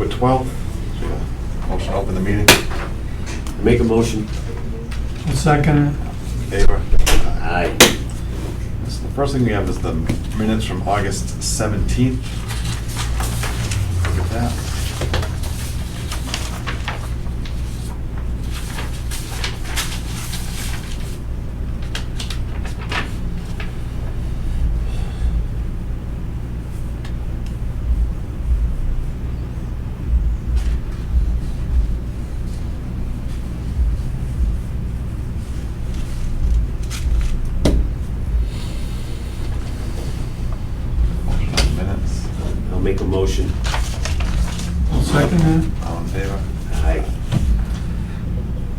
October 12th. Motion to open the meeting. Make a motion. I'll second it. Favor? Aye. So the first thing we have is the minutes from August 17th. Look at that. Motion on the minutes. I'll make a motion. I'll second it. All in favor? Aye.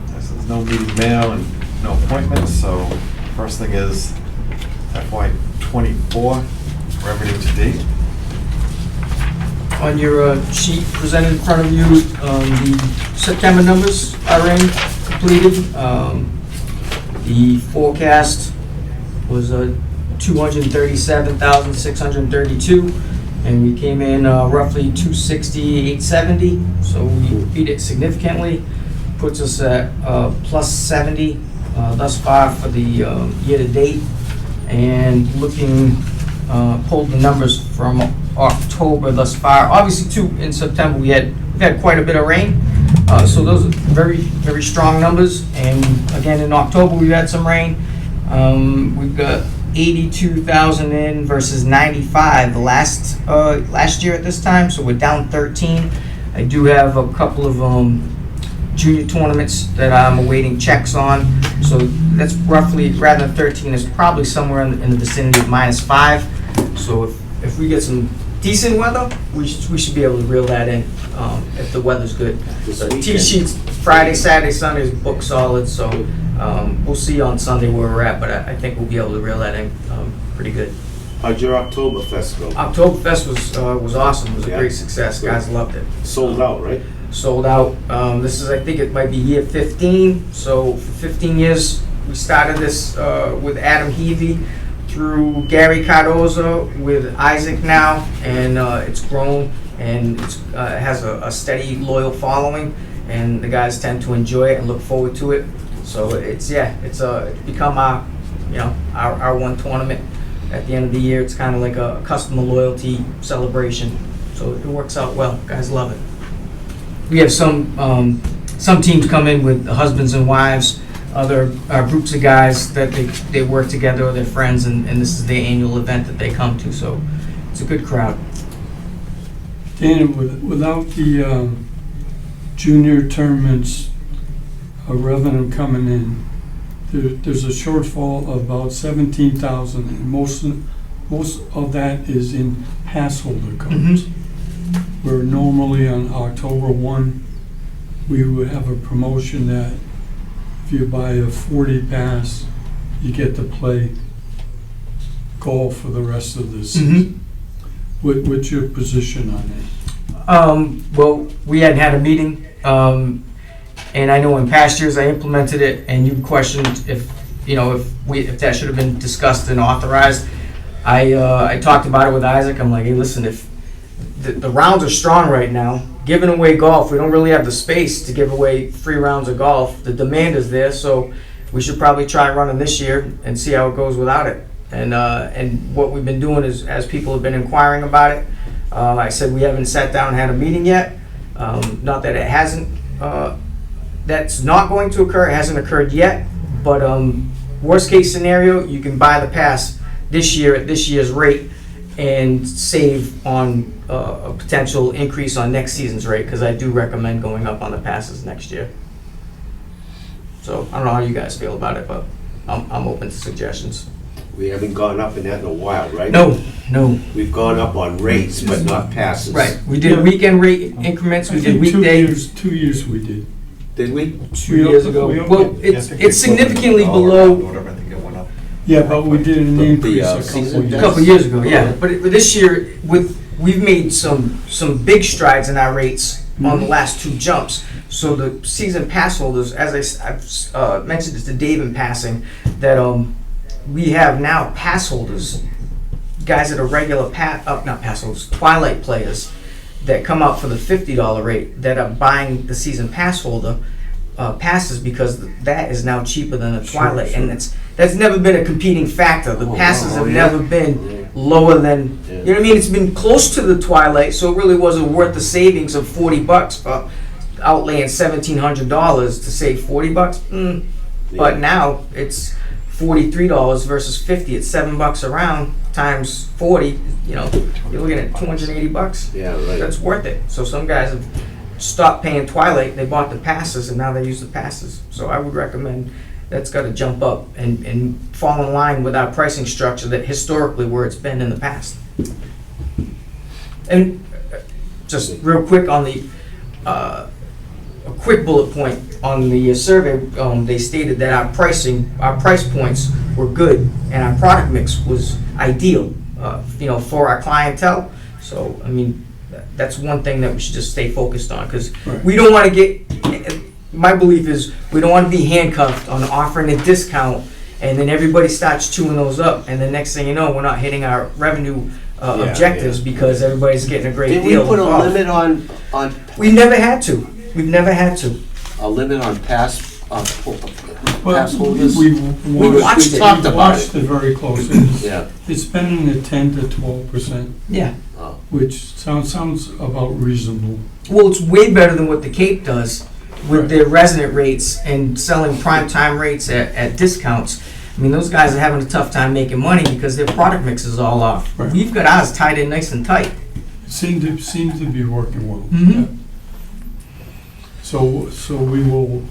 Yes, there's no meeting mail and no appointments, so first thing is FY '24 revenue to date. On your sheet presented in front of you, the September numbers are in, completed. The forecast was 237,632, and we came in roughly 260,870, so we beat it significantly. Puts us at plus 70 thus far for the year to date. And looking, pulled the numbers from October thus far. Obviously, too, in September we've had quite a bit of rain, so those are very strong numbers. And again, in October we've had some rain. We've got 82,000 in versus 95 the last year at this time, so we're down 13. I do have a couple of junior tournaments that I'm awaiting checks on, so that's roughly, rather than 13, is probably somewhere in the vicinity of -5. So if we get some decent weather, we should be able to reel that in if the weather's good. This So weekend. tee sheets Friday, Saturday, Sunday is booked solid, so we'll see on Sunday where we're at, but I think we'll be able to reel that in pretty good. How'd your Oktoberfest go? Oktoberfest was awesome. It was a Yeah. great success. Guys loved it. Sold out, right? Sold out. This is, I think it might be year 15. So for 15 years, we started this with Adam Heavey through Gary Cardoza with Isaac now, and it's grown and it has a steady, loyal following, and the guys tend to enjoy it and look forward to it. So it's become our one tournament at the end of the year. It's kind of like a customer loyalty celebration. So it works out well. Guys love it. We have some teams come in with husbands and wives, other groups of guys that they work together or they're friends, and this is the annual event that they come to, so it's a good crowd. Dan, without the junior tournaments revenue coming in, there's a shortfall of about 17,000, and most of that is in pass holder cards. Where normally on October 1, we would have a promotion that if you buy a 40 pass, you get to play golf for the rest of the season. What's your position on it? Well, we hadn't had a meeting, and I know in past years I implemented it, and you questioned if that should have been discussed and authorized. I talked about it with Isaac. I'm like, hey, listen, if the rounds are strong right now, giving away golf, we don't really have the space to give away free rounds of golf. The demand is there, so we should probably try running this year and see how it goes without it. And what we've been doing is, as people have been inquiring about it, I said we haven't sat down and had a meeting yet. Not that it hasn't, that's not going to occur. It hasn't occurred yet, but worst case scenario, you can buy the pass this year at this year's rate and save on a potential increase on next season's rate, because I do recommend going up on the passes next year. So I don't know how you guys feel about it, but I'm open to suggestions. We haven't gone up in that in a while, right? No. We've gone up on rates, but not passes. Right. We did weekend rate increments. We did weekdays. 2 years we did. Did we? 2 years ago. Well, it's significantly Whatever, below I think it went up. Yeah, but we did an The, increase a season couple a years. couple years ago, yeah. But this year, we've made some big strides in our rates on the last two jumps. So the season pass holders, as I've mentioned this to Dave in passing, that we have now pass holders, guys that are regular not pass holders, Twilight players, that come out for the $50 rate that are buying the season pass holder passes, because that is now cheaper than the Sure, Twilight, sure. and that's never been a competing factor. The Oh, passes wow, have yeah. never been lower than, Yeah. you know what I mean? It's been close to the Twilight, so it really wasn't worth the savings of $40 for outlaying $1,700 to save $40. But Yeah. now it's $43 versus 50. It's $7 around times 40. You know, you're looking at $280. Yeah, right. That's worth it. So some guys have stopped paying Twilight. They bought the passes, and now they use the passes. So I would recommend that's got to jump up and fall in line with our pricing structure that historically where it's been in the past. And just real quick on the a quick bullet point on the survey, they stated that our price points were good, and our product mix was ideal, for our clientele. So, I mean, that's one thing that we should just stay focused on, because Right. we don't want to get, my belief is, we don't want to be handcuffed on offering a discount, and then everybody starts chewing those up, and the next thing you know, we're not hitting our revenue Yeah, objectives yeah. because everybody's getting a great Did we deal. put a involved. limit on We've never had to. We've never had to. pass Well, pass holders? We watched it. Talked about watched it very closely. Yeah. It's been in the 10 to 12%, Yeah. Oh. which sounds about reasonable. Well, it's way better than what the Cape does with their resident rates and selling prime time rates at discounts. I mean, those guys are having a tough time making money because their product mix is all off. Right. We've got ours tied in nice and tight. It seems to be working well. Mhm. Yeah. So we will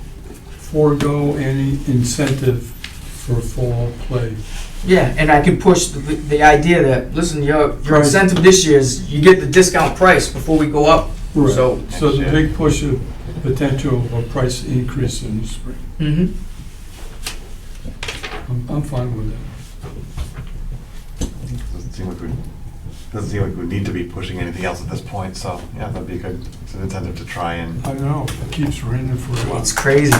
forego any incentive for fall play. Yeah, and I can push the idea that, listen, your Right. incentive this year is you get the discount price before we go up. Right. So, So the big push of potential of a price increase in the spring. mhm. I'm fine with that. Doesn't seem like we need to be pushing anything else at this point, so, yeah, that'd be a good, it's an incentive to try and, I know, it keeps raining for a while. It's crazy.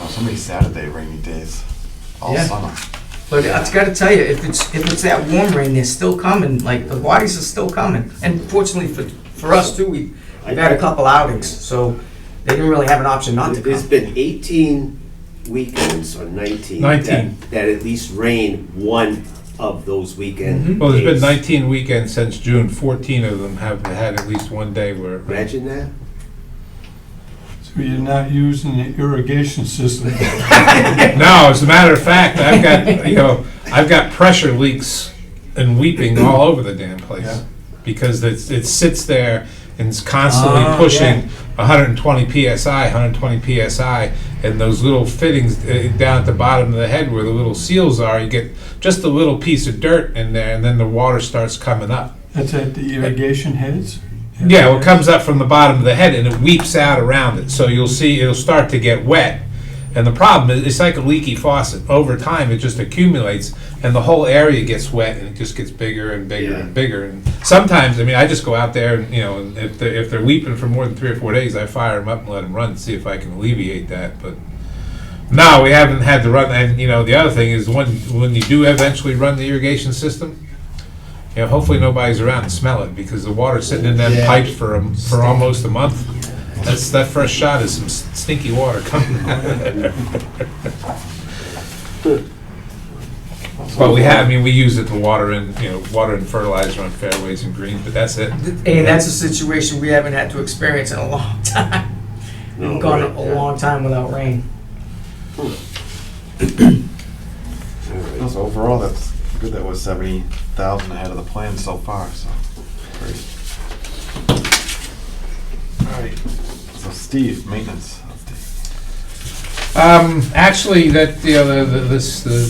so many Saturday rainy days all Yeah. summer. But I've got to tell you, if it's that warm rain, they're still coming. Like, the bodies are still coming. And fortunately for us too, we've had a couple outings, so they didn't really have an option not to There's come. been 18 weekends, or 19. 19. That at least rained one of those weekend Mhm. Well, there's been days. 19 weekends since June. 14 of them have had at least one day where it rained. Imagine that. So you're not using the irrigation system. No, as a matter of fact, I've got pressure leaks and weeping all over the damn place. Yeah. Because it sits there and it's constantly Oh, pushing 120 psi, 120 psi, and those little fittings down at the bottom of the head where the little seals are, you get just a little piece of dirt in there, and then the water starts coming up. That's at the irrigation heads? Yeah, well, it comes up from the bottom of the head and it weeps out around it. So you'll see it'll start to get wet. And the problem is, it's like a leaky faucet. Over time, it just accumulates and the whole area gets wet and it just gets bigger and bigger Yeah. and bigger. And sometimes, I mean, I just go out there and, and if they're weeping for more than 3 or 4 days, I fire them up and let them run and see if I can alleviate that. But no, we haven't had to run. And, the other thing is when you do eventually run the irrigation system, hopefully nobody's around to smell it because the water's sitting in them Yeah. pipes for almost a month. That first shot is some stinky water coming out of there. But we use it to water and fertilizer on fairways and greens, but that's it. And that's a situation we haven't had to experience in a long time. No, We've gone right, a yeah. long time without rain. All right. So overall, that's good that we're 70,000 ahead of the plan so far, so, great. All right, so Steve, maintenance update. Actually, the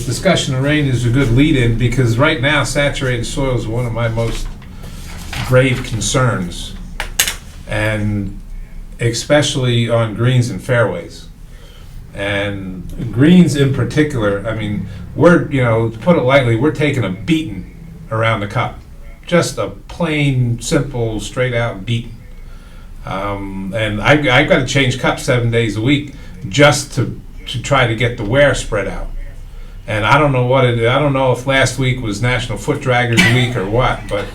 discussion of rain is a good lead-in because right now saturated soil is one of my most grave concerns, and especially on greens and fairways. And greens in particular, we're, to put it lightly, we're taking a beating around the cup. Just a plain, simple, straight out beating. And I've got to change cups 7 days a week just to try to get the wear spread out. And I don't know what it is. I don't know if last week was National Foot Draggers Week or what, but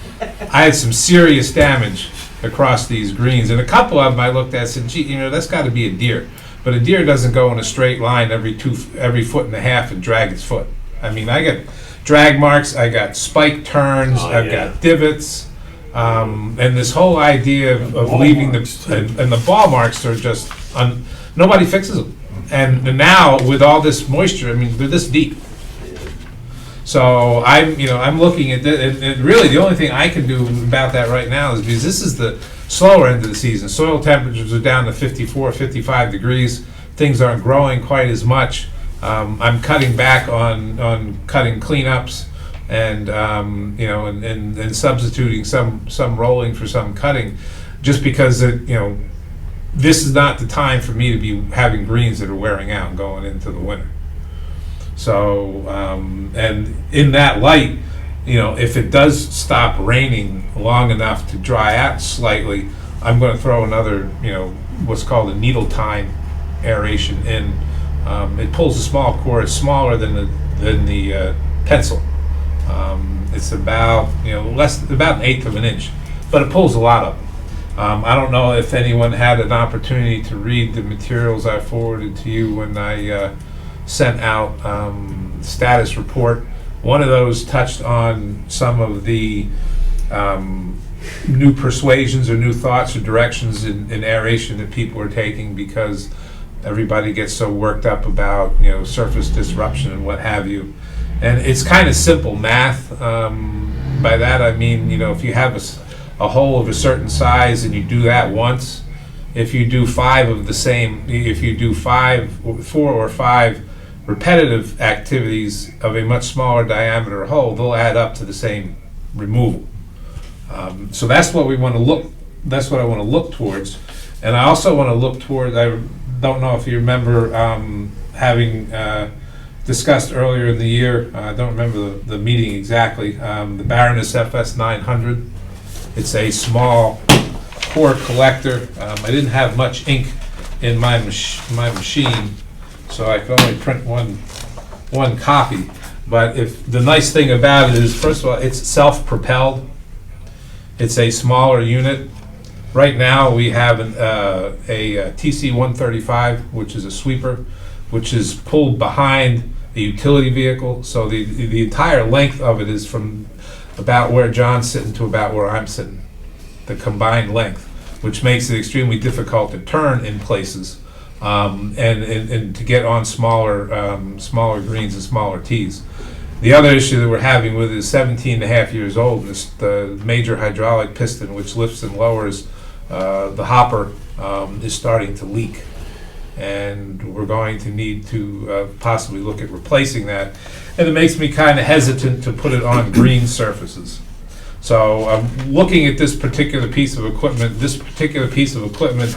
I had some serious damage across these greens. And a couple of them I looked at and said, gee, that's got to be a deer. But a deer doesn't go in a straight line every foot and a half and drag its foot. I mean, I got drag marks, I got spike turns, I've got divots, and this whole idea of leaving and the ball marks are just, nobody fixes them. And now with all this moisture, I mean, they're this deep. So I'm looking at this, and really the only thing I can do about that right now is because this is the slower end of the season. Soil temperatures are down to 54, 55 degrees. Things aren't growing quite as much. I'm cutting back on cutting cleanups and and substituting some rolling for some cutting, just because this is not the time for me to be having greens that are wearing out going into the winter. So, and in that light, if it does stop raining long enough to dry out slightly, I'm going to throw another, what's called a needle tine aeration in. It pulls a small core. It's smaller than the pencil. It's about about 1/8 of an inch, but it pulls a lot of them. I don't know if anyone had an opportunity to read the materials I forwarded to you when I sent out status report. One of those touched on some of the new persuasions or new thoughts or directions in aeration that people are taking, because everybody gets so worked up about surface disruption and what have you. And it's kind of simple math. By that I mean, if you have a hole of a certain size and you do that once, if you do 4 or 5 repetitive activities of a much smaller diameter hole, they'll add up to the same removal. So that's what we want to look. That's what I want to look towards. And I also want to look toward. I don't know if you remember having discussed earlier in the year. I don't remember the meeting exactly. The Baroness FS 900. It's a small core collector. I didn't have much ink in my machine, so I could only print one copy. But the nice thing about it is, first of all, it's self-propelled. It's a smaller unit. Right now we have a TC-135, which is a sweeper, which is pulled behind a utility vehicle. So the entire length of it is from about where John's sitting to about where I'm sitting, the combined length, which makes it extremely difficult to turn in places and to get on smaller greens and smaller tees. The other issue that we're having with it is 17 and a half years old. The major hydraulic piston, which lifts and lowers the hopper, is starting to leak. And we're going to need to possibly look at replacing that. And it makes me kind of hesitant to put it on green surfaces. So I'm looking at this particular piece of equipment. This particular piece of equipment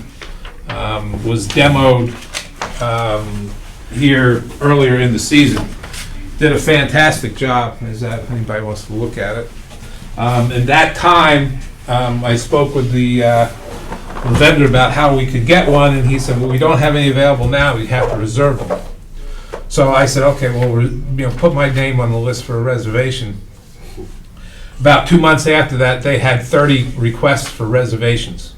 was demoed here earlier in the season. Did a fantastic job. Is that if anybody wants to look at it? At that time, I spoke with the vendor about how we could get one, and he said, well, we don't have any available now, we have to reserve them. So I said, okay, well, put my name on the list for a reservation. About 2 months after that, they had 30 requests for reservations.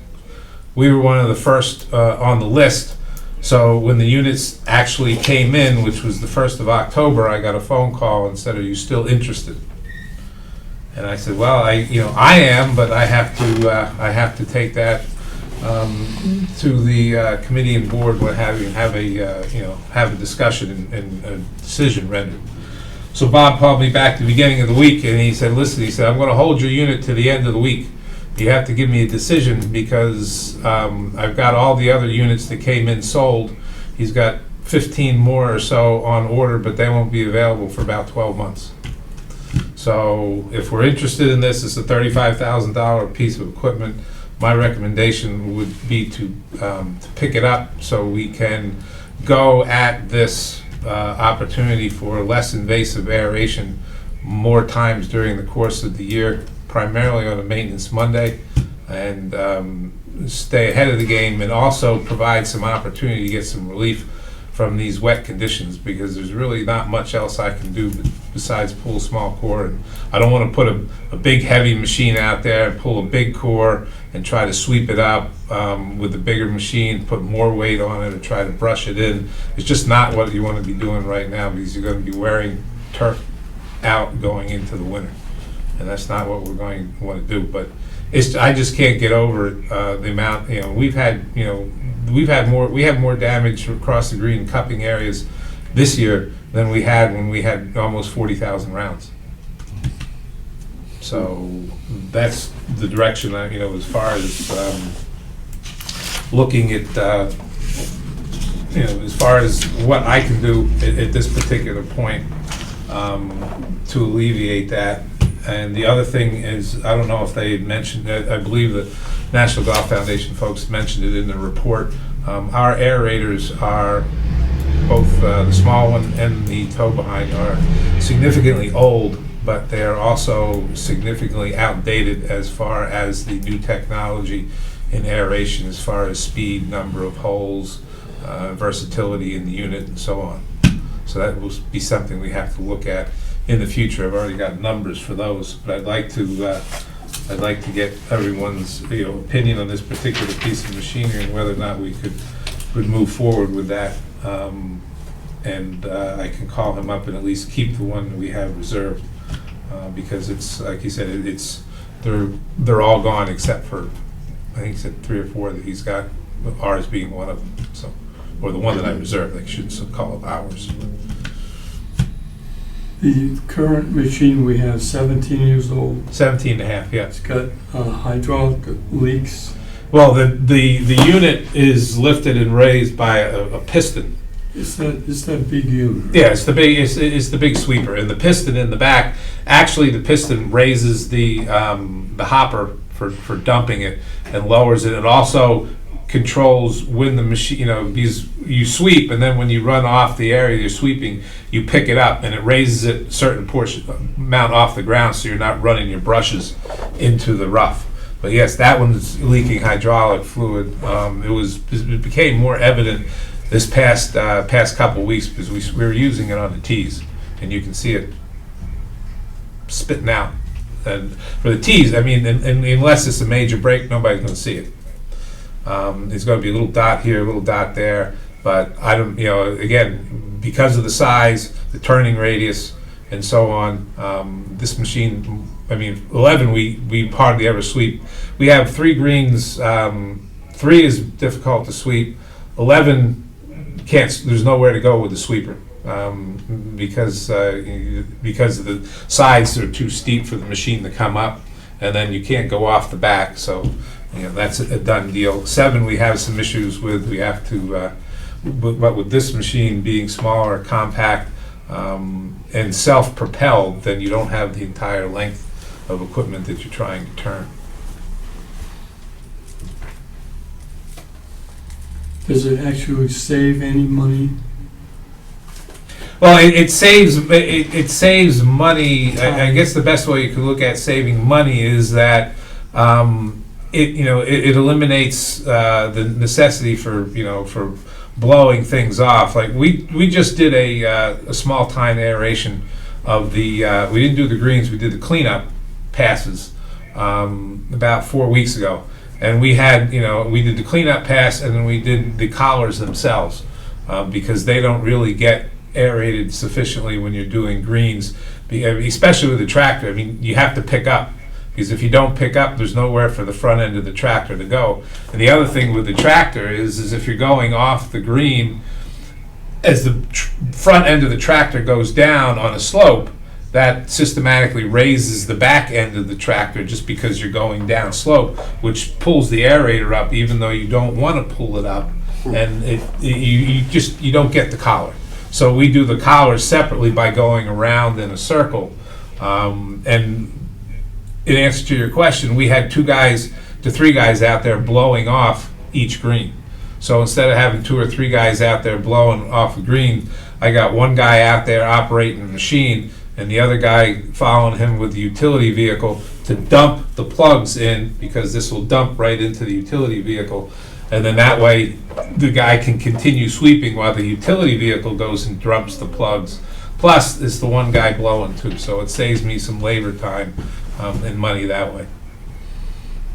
We were one of the first on the list. So when the units actually came in, which was the 1st of October, I got a phone call and said, are you still interested? And I said, well, I am, but I have to take that to the committee and board, what have you, have a discussion and a decision rendered. So Bob called me back at the beginning of the week, and he said, listen, I'm going to hold your unit to the end of the week. You have to give me a decision, because I've got all the other units that came in sold. He's got 15 more or so on order, but they won't be available for about 12 months. So if we're interested in this, it's a $35,000 piece of equipment. My recommendation would be to pick it up so we can go at this opportunity for less invasive aeration more times during the course of the year, primarily on a maintenance Monday, and stay ahead of the game, and also provide some opportunity to get some relief from these wet conditions, because there's really not much else I can do besides pull a small core. And I don't want to put a big heavy machine out there and pull a big core and try to sweep it up with a bigger machine, put more weight on it, or try to brush it in. It's just not what you want to be doing right now, because you're going to be wearing turf out going into the winter, and that's not what we're going to want to do. But I just can't get over the amount. We have more damage across the green cupping areas this year than we had when we had almost 40,000 rounds. So that's the direction as far as looking at as far as what I can do at this particular point to alleviate that. And the other thing is, I don't know if they had mentioned that, I believe the National Golf Foundation folks mentioned it in the report. Our aerators are, both the small one and the tow behind, are significantly old, but they are also significantly outdated as far as the new technology in aeration, as far as speed, number of holes, versatility in the unit, and so on. So that will be something we have to look at in the future. I've already got numbers for those, but I'd like to get everyone's opinion on this particular piece of machinery and whether or not we would move forward with that. And I can call him up and at least keep the one that we have reserved, because it's like he said, they're all gone except for, I think he said 3 or 4 that he's got, ours being one of them. So, or the one that I reserved. I shouldn't call it ours. The current machine we have, 17 years old. 17 and a half, yeah. It's got hydraulic leaks. Well, the unit is lifted and raised by a piston. It's that big unit. Yeah, it's the big sweeper, and the piston in the back. Actually, the piston raises the hopper for dumping it and lowers it. It also controls when the machine, because you sweep, and then when you run off the area you're sweeping, you pick it up and it raises it a certain amount off the ground, so you're not running your brushes into the rough. But yes, that one's leaking hydraulic fluid. It became more evident this past couple weeks, because we were using it on the tees, and you can see it spitting out. And for the tees, I mean, and unless it's a major break, nobody's going to see it. There's going to be a little dot here, a little dot there, but I don't, again, because of the size, the turning radius, and so on, this machine, 11 we hardly ever sweep. We have 3 greens, 3 is difficult to sweep, 11 there's nowhere to go with the sweeper, because the sides are too steep for the machine to come up, and then you can't go off the back, so that's a done deal. 7 we have some issues with. We have to, but with this machine being smaller, compact, and self-propelled, then you don't have the entire length of equipment that you're trying to turn. Does it actually save any money? Well, it saves money. I guess the best way you could look at saving money is that it eliminates the necessity for blowing things off. Like we just did a small time aeration of the. We didn't do the greens. We did the cleanup passes about 4 weeks ago, and we did the cleanup pass, and then we did the collars themselves, because they don't really get aerated sufficiently when you're doing greens, especially with the tractor. You have to pick up, because if you don't pick up, there's nowhere for the front end of the tractor to go. And the other thing with the tractor is if you're going off the green, as the front end of the tractor goes down on a slope, that systematically raises the back end of the tractor just because you're going down slope, which pulls the aerator up even though you don't want to pull it up, and you don't get the collar. So we do the collars separately by going around in a circle. And in answer to your question, we had 2 to 3 guys out there blowing off each green. So instead of having 2 or 3 guys out there blowing off a green, I got 1 guy out there operating the machine, and the other guy following him with the utility vehicle to dump the plugs in, because this will dump right into the utility vehicle. And then that way, the guy can continue sweeping while the utility vehicle goes and dumps the plugs. Plus, it's the one guy blowing too, so it saves me some labor time and money that way.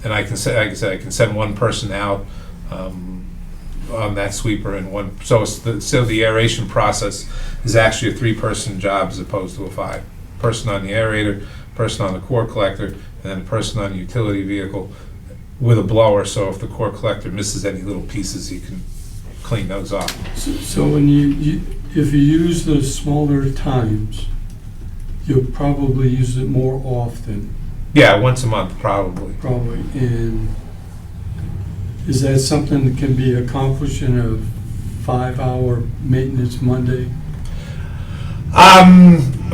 And I can say, like I said, I can send one person out on that sweeper and one. So the aeration process is actually a 3-person job as opposed to a 5. Person on the aerator, person on the core collector, and then a person on the utility vehicle with a blower. So if the core collector misses any little pieces, you can clean those off. So when if you use the smaller times, you'll probably use it more often. Yeah, once a month probably. Probably. And is that something that can be accomplished in a 5-hour maintenance Monday?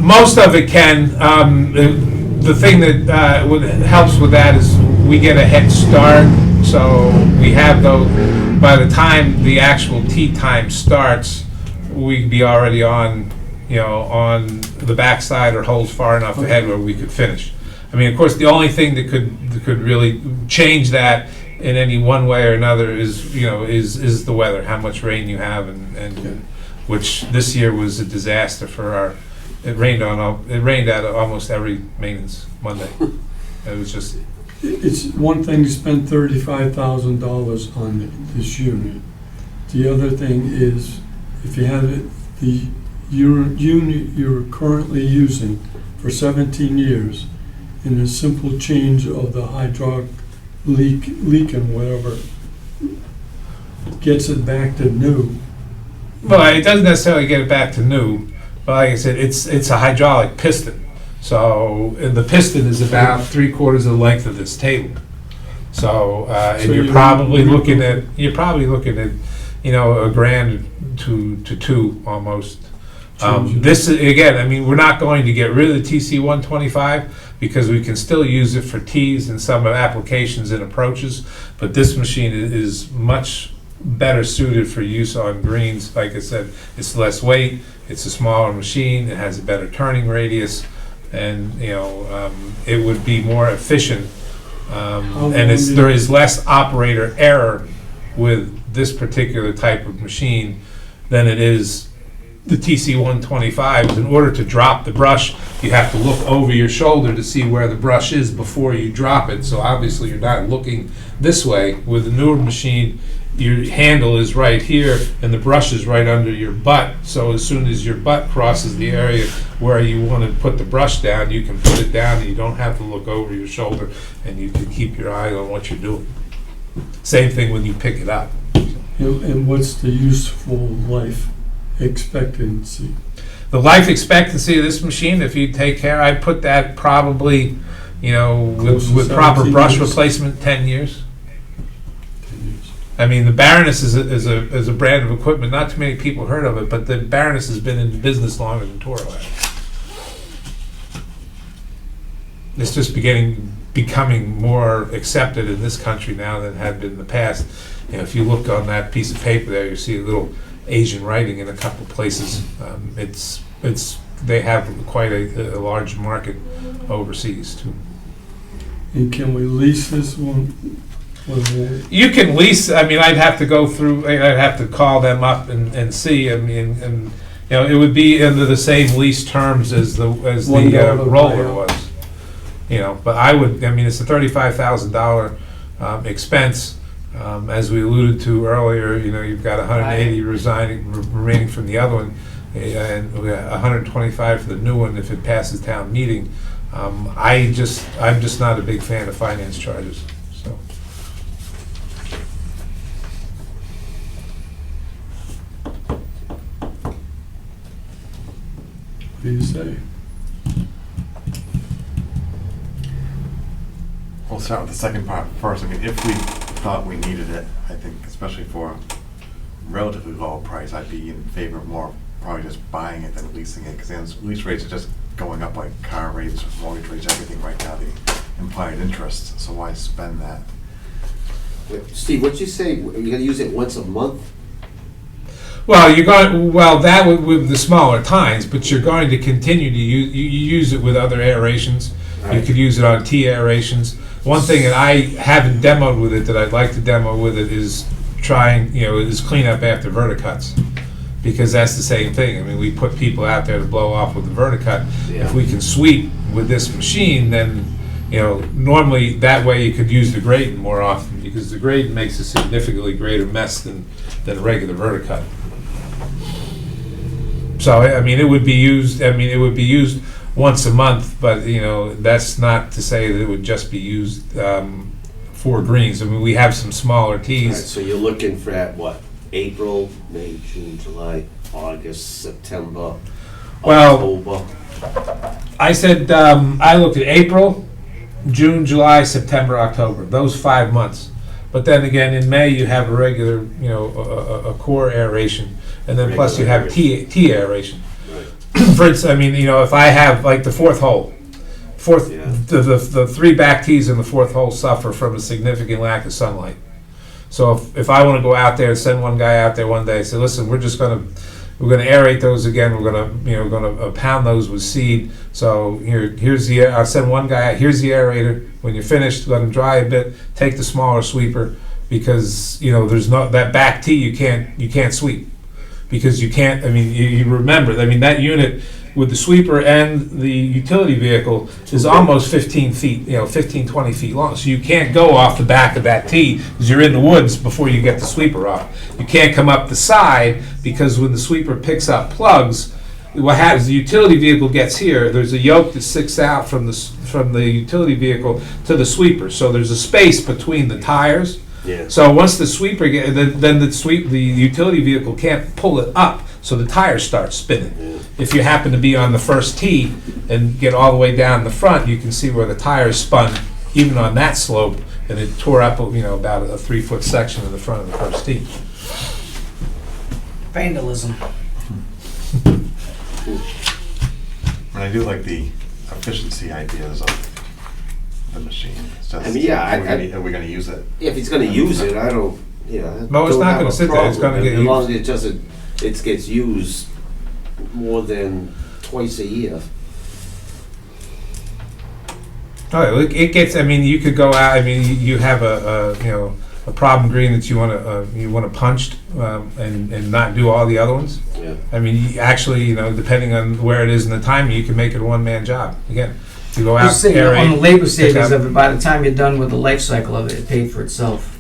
Most of it can. The thing that helps with that is we get a head start, so we have those. By the time the actual tea time starts, we can be already on, on the backside or holes far enough ahead where we could finish. I mean, of course, the only thing that could really change that in any one way or another is the weather, how much rain you have, and which this year was a disaster for our. It rained out almost every maintenance Monday. It was just. It's one thing to spend $35,000 on this unit. The other thing is, if you have the unit you're currently using for 17 years, and a simple change of the hydraulic leak and whatever gets it back to new. Well, it doesn't necessarily get it back to new, but like I said, it's a hydraulic piston. So and the piston is about 3/4 of the length of this table. So and So you're probably looking at $1,000 to $2,000 almost. This is, again, I mean, we're not going to get rid of the TC-125 because we can still use it for tees and some applications and approaches, but this machine is much better suited for use on greens. Like I said, it's less weight, it's a smaller machine, it has a better turning radius, and it would be more efficient, and there is less operator error with this particular type of machine than it is the TC-125. In order to drop the brush, you have to look over your shoulder to see where the brush is before you drop it. So obviously you're not looking this way. With the newer machine, your handle is right here and the brush is right under your butt. So as soon as your butt crosses the area where you want to put the brush down, you can put it down and you don't have to look over your shoulder, and you can keep your eye on what you're doing. Same thing when you pick it up. And what's the useful life expectancy? The life expectancy of this machine, if you take care, I'd put that probably, with proper 17 brush years. replacement, 10 years. I mean, the Baroness is a brand of equipment. Not too many people heard of it, but the Baroness has been in business longer than Toro has. It's just becoming more accepted in this country now than it had been in the past. If you look on that piece of paper there, you see a little Asian writing in a couple places. They have quite a large market overseas too. And can we lease this one? You can lease. I mean, I'd have to go through. I'd have to call them up and see. I mean, and it would be under the same lease terms as the roller was. But I would. I mean, it's a $35,000 expense. As we alluded to earlier, you've got 180 remaining from the other one, and we got 125 for the new one if it passes town meeting. I'm just not a big fan of finance charges. So. What do you say? We'll start with the second part first. I mean, if we thought we needed it, I think, especially for a relatively low price, I'd be in favor of more probably just buying it than leasing it, because lease rates are just going up like car rates, mortgage rates, everything right now, the implied interest. So why spend that? Wait, Steve, what'd you say? You're gonna use it once a month? Well, that with the smaller tines, but you're going to continue to use it with other aerations. Right. You could use it on tea aerations. One thing that I haven't demoed with it that I'd like to demo with it is trying, is clean up after verticuts. Because that's the same thing. I mean, we put people out there to blow off with the verticut. Yeah. If we can sweep with this machine, then, normally that way you could use the grating more often, because the grating makes a significantly greater mess than a regular verticut. So, I mean, it would be used once a month, but, that's not to say that it would just be used for greens. I mean, we have some smaller All right, tees. so you're looking for at what? April, May, June, July, August, September, Well- October. I said, I looked at April, June, July, September, October, those 5 months. But then again, in May, you have a regular, a core aeration, and then plus you have tea aeration. Right. For instance, I mean, if I have like the fourth hole, Yeah. the three back tees in the fourth hole suffer from a significant lack of sunlight. So if I want to go out there and send one guy out there one day, say, listen, we're gonna aerate those again. We're gonna pound those with seed. So I'll send one guy out. Here's the aerator. When you're finished, let them dry a bit. Take the smaller sweeper, because there's that back tee you can't sweep, because you can't. I mean, you remember. I mean, that unit with the sweeper and the utility vehicle is almost 15 feet, 15, 20 feet long. So you can't go off the back of that tee, because you're in the woods before you get the sweeper off. You can't come up the side, because when the sweeper picks up plugs, what happens, the utility vehicle gets here, there's a yoke that sticks out from the utility vehicle to the sweeper. So there's a space between the tires. Yeah. So once the sweeper then the utility vehicle can't pull it up, so the tires start spinning. Yeah. If you happen to be on the first tee and get all the way down the front, you can see where the tires spun even on that slope, and it tore up about a 3-foot section in the front of the first tee. Vandalism. And I do like the efficiency ideas of the machine. It's just, I mean, yeah, are we gonna use it? If he's gonna use it, I don't, No, it's don't not have gonna a sit there. It's problem, gonna get as long as used. it gets used more than twice a year. Oh, it gets. I mean, you could go out. I mean, you have a problem green that you want to punched and not do all the other ones. Yeah. I mean, actually, depending on where it is in the timing, you can make it a one-man job. Again, to go out, Just saying, aerate, on the labor pick savings up. of it, by the time you're done with the life cycle of it, it paid for itself.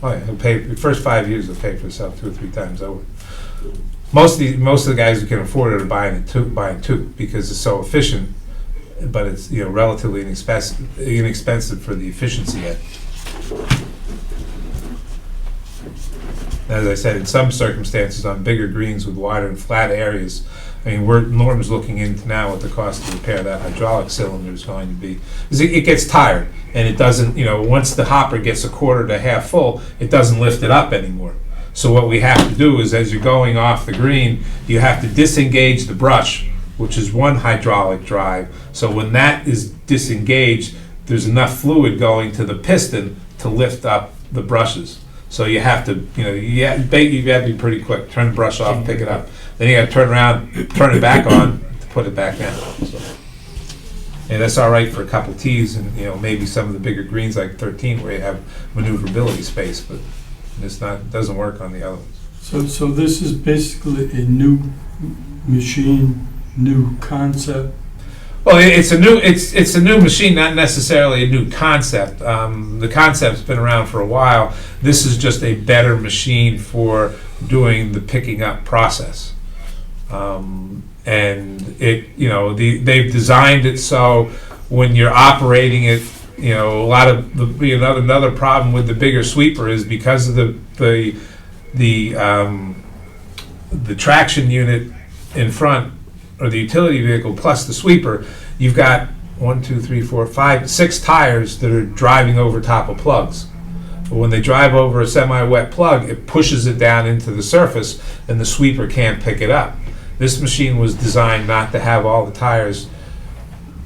Oh yeah, it'll pay. The first 5 years will pay for itself 2 or 3 times over. Most of the guys who can afford it are buying two, because it's so efficient, but it's relatively inexpensive for the efficiency end. As I said, in some circumstances, on bigger greens with wider and flat areas, I mean, Norm's looking into now what the cost to repair that hydraulic cylinder is going to be. 'Cause it gets tired, and it doesn't, once the hopper gets a quarter to half full, it doesn't lift it up anymore. So what we have to do is, as you're going off the green, you have to disengage the brush, which is one hydraulic drive. So when that is disengaged, there's enough fluid going to the piston to lift up the brushes. So you have to, you have to be pretty quick. Turn the brush off, pick it up. Then you got to turn around, turn it back on to put it back down. So, and that's all right for a couple tees and maybe some of the bigger greens like 13 where you have maneuverability space, but doesn't work on the other ones. So this is basically a new machine, new concept. Well, it's a new machine, not necessarily a new concept. The concept's been around for a while. This is just a better machine for doing the picking up process. And they've designed it so when you're operating it, a lot of another problem with the bigger sweeper is because of the traction unit in front, or the utility vehicle plus the sweeper, you've got 1, 2, 3, 4, 5, 6 tires that are driving over top of plugs. But when they drive over a semi-wet plug, it pushes it down into the surface, and the sweeper can't pick it up. This machine was designed not to have all the tires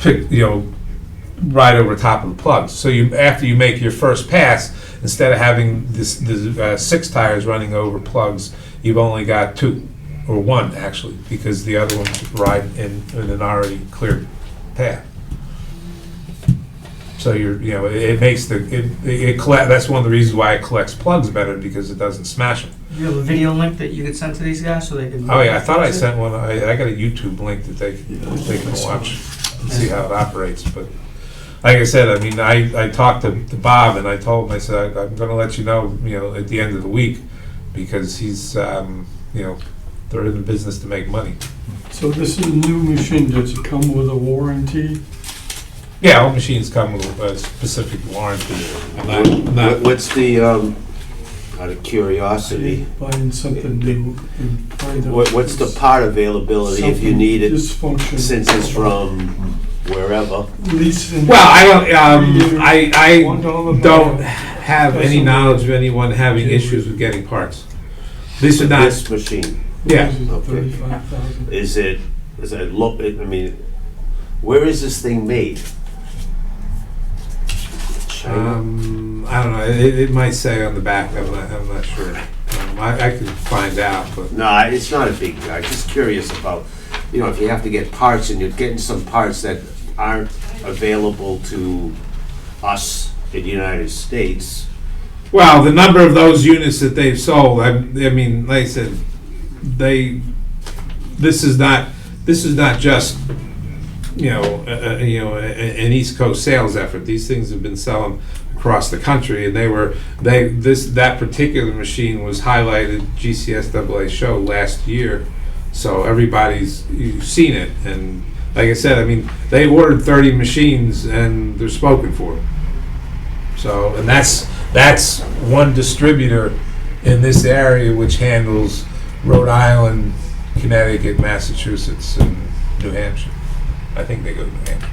right over top of the plugs. So after you make your first pass, instead of having this 6 tires running over plugs, you've only got 2. Or 1, actually, because the other ones ride in an already cleared path. So it makes that's one of the reasons why it collects plugs better, because it doesn't smash them. Do you have a video link that you could send to these guys so they can? Oh yeah, I thought I sent one. I got a YouTube link that they can watch and see how it operates. But like I said, I mean, I talked to Bob and I told him, I said, I'm going to let you know, at the end of the week, because he's, they're in the business to make money. So this is a new machine, does it come with a warranty? Yeah, all machines come with a specific warranty. I'm not, What's the, out of curiosity, Buying something new and find out. what's the part availability if you need it, Dysfunction. since it's from wherever? Leasing. well, I don't $1 have any knowledge of anyone having issues with getting parts. This is not, This machine, yeah. Okay. 35,000. is it look, I mean, where is this thing made? China? I don't know. It might say on the back. I'm not sure. I can find out, but No, it's not a big deal. I'm just curious about, if you have to get parts and you're getting some parts that aren't available to us in the United States. well, the number of those units that they've sold. I mean, like I said, this is not just an East Coast sales effort. These things have been selling across the country, and that particular machine was highlighted GCSAA show last year, so you've seen it. And like I said, I mean, they ordered 30 machines and they're spoken for. So, and that's one distributor in this area which handles Rhode Island, Connecticut, Massachusetts, and New Hampshire. I think they go to New Hampshire.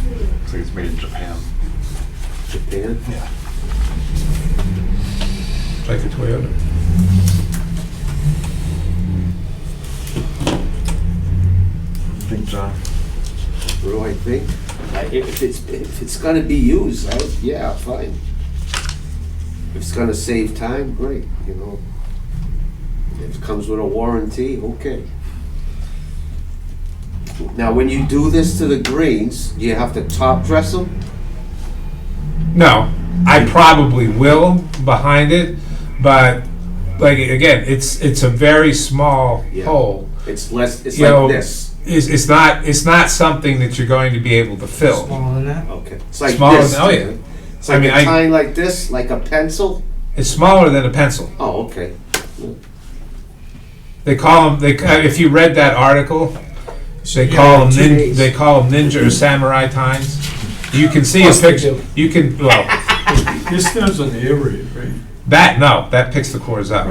Looks like it's made in Japan. Japan? Yeah. Like a Toyota. I think, John. What do I think? If it's gonna be used, yeah, fine. If it's gonna save time, great, If it comes with a warranty, okay. Now, when you do this to the greens, do you have to top dress them? No, I probably will behind it, but like again, it's a very small Yeah. hole. It's less, it's You like know, this. It's not something that you're going to be able to fill. Smaller than that? Okay. It's like Smaller this. than- oh, yeah. It's like I mean, a tine like this, like a pencil? It's smaller than a pencil. Oh, okay. They call them. If you read that article, they call them. They call them ninja or samurai tines. You can see a picture. You can This doesn't aerate, right? that picks the cores up.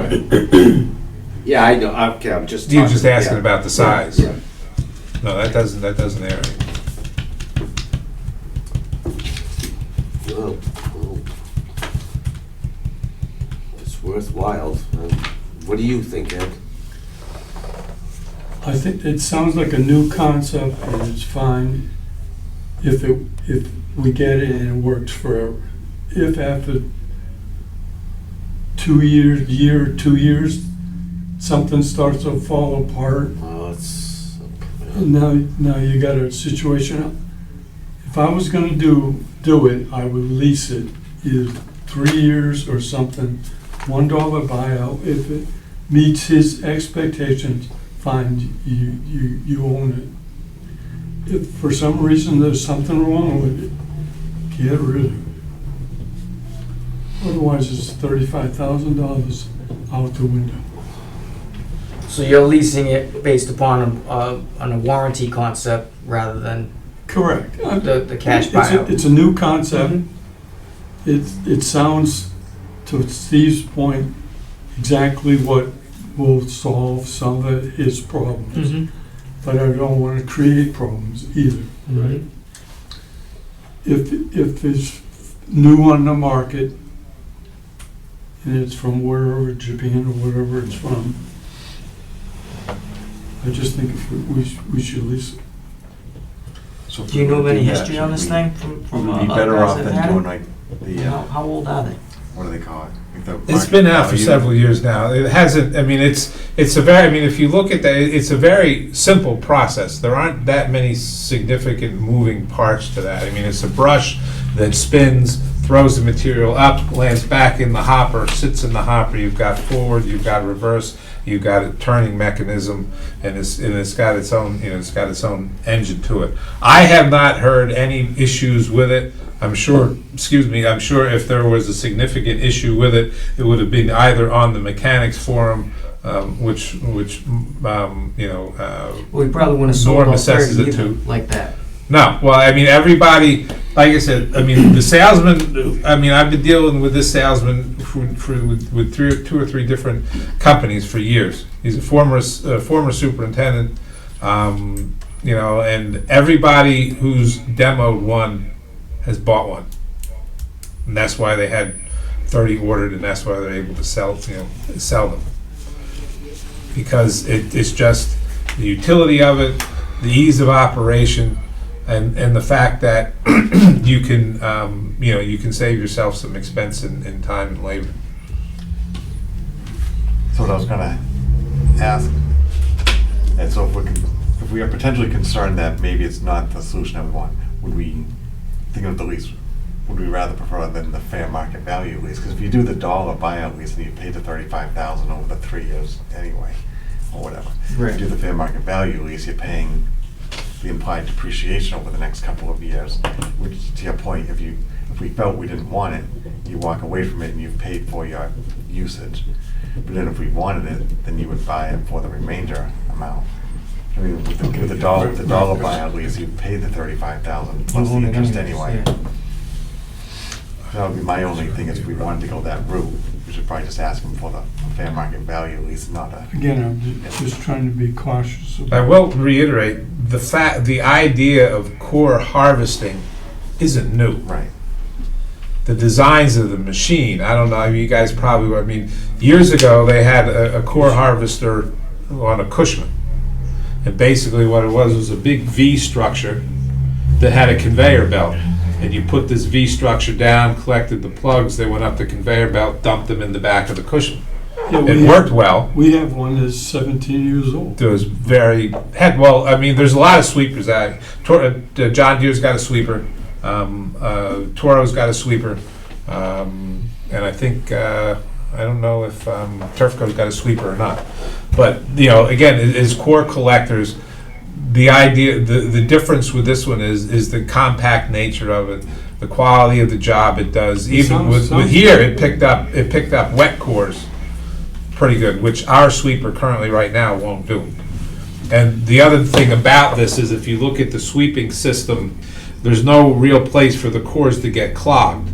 Yeah, I know. Okay, I'm just You're talking. just asking yeah. about the size. Yeah. No, that doesn't aerate. Well, it's worthwhile. What do you think, Ed? I think it sounds like a new concept and it's fine if we get it and it works forever. If after 2 years, something starts to fall apart, Well, it's and now you got a situation. If I was gonna do it, I would lease it, either 3 years or something, $1 buyout. If it meets his expectations, fine, you own it. If for some reason there's something wrong with it, get rid of it. Otherwise, it's $35,000 out the window. So you're leasing it based upon on a warranty concept rather than Correct. the cash It's a- buyout? It's a new concept. It sounds, to Steve's point, exactly what will solve some of his problems. Mhm. But I don't want to create problems either. Right. If it's new on the market and it's from wherever, Japan or wherever it's from, I just think we should lease it. So if Do you we know were to any do that, history on should this we- thing from Would we be other better guys off that than had doing it? like the, How old are they? what do they call it? It's been out for several years now. It hasn't, I mean, it's a very, I mean, if you look at that, it's a very simple process. There aren't that many significant moving parts to that. I mean, it's a brush that spins, throws the material up, lands back in the hopper, sits in the hopper. You've got forward, you've got reverse, you've got a turning mechanism, and it's got its own, it's got its own engine to it. I have not heard any issues with it. I'm sure if there was a significant issue with it, it would have been either on the mechanics forum, which We probably wouldn't have sold Norm all assesses 30 it either, too. like that. No, well, I mean, everybody, like I said, I mean, the salesman, I mean, I've been dealing with this salesman with two or three different companies for years. He's a former superintendent, and everybody who's demoed one has bought one. And that's why they had 30 ordered, and that's why they're able to sell them. Because it's just the utility of it, the ease of operation, and the fact that you can you can save yourself some expense in time and labor. So what I was gonna ask, and so if we are potentially concerned that maybe it's not the solution that we want, would we think of the lease? Would we rather prefer than the fair market value lease? Because if you do the dollar buyout lease and you pay the $35,000 over the 3 years anyway, or whatever. Right. If you do the fair market value lease, you're paying the implied depreciation over the next couple of years. Which, to your point, if we felt we didn't want it, you walk away from it and you've paid for your usage. But then if we wanted it, then you would buy it for the remainder amount. I mean, with the dollar buyout lease, you pay the $35,000 plus the interest anyway. Yeah. That would be my only thing, is if we wanted to go that route, we should probably just ask them for the fair market value lease, not a. Again, I'm just trying to be cautious I about. will reiterate, the idea of core harvesting isn't new. Right. The designs of the machine, I don't know, I mean, you guys probably, I mean, years ago, they had a core harvester on a Acushnet. And basically what it was a big V structure that had a conveyor belt. And you put this V structure down, collected the plugs, they went up the conveyor belt, dumped them in the back of the cushion. Yeah, It worked well. We have one that's 17 years old. It was I mean, there's a lot of sweepers. John Deere's got a sweeper. Toro's got a sweeper. And I think, I don't know if Turfco's got a sweeper or not. But, again, as core collectors, the idea, the difference with this one is the compact nature of it, the quality of the job it does. Even with here, it picked up wet cores pretty good, which our sweeper currently right now won't do. And the other thing about this is if you look at the sweeping system, there's no real place for the cores to get clogged.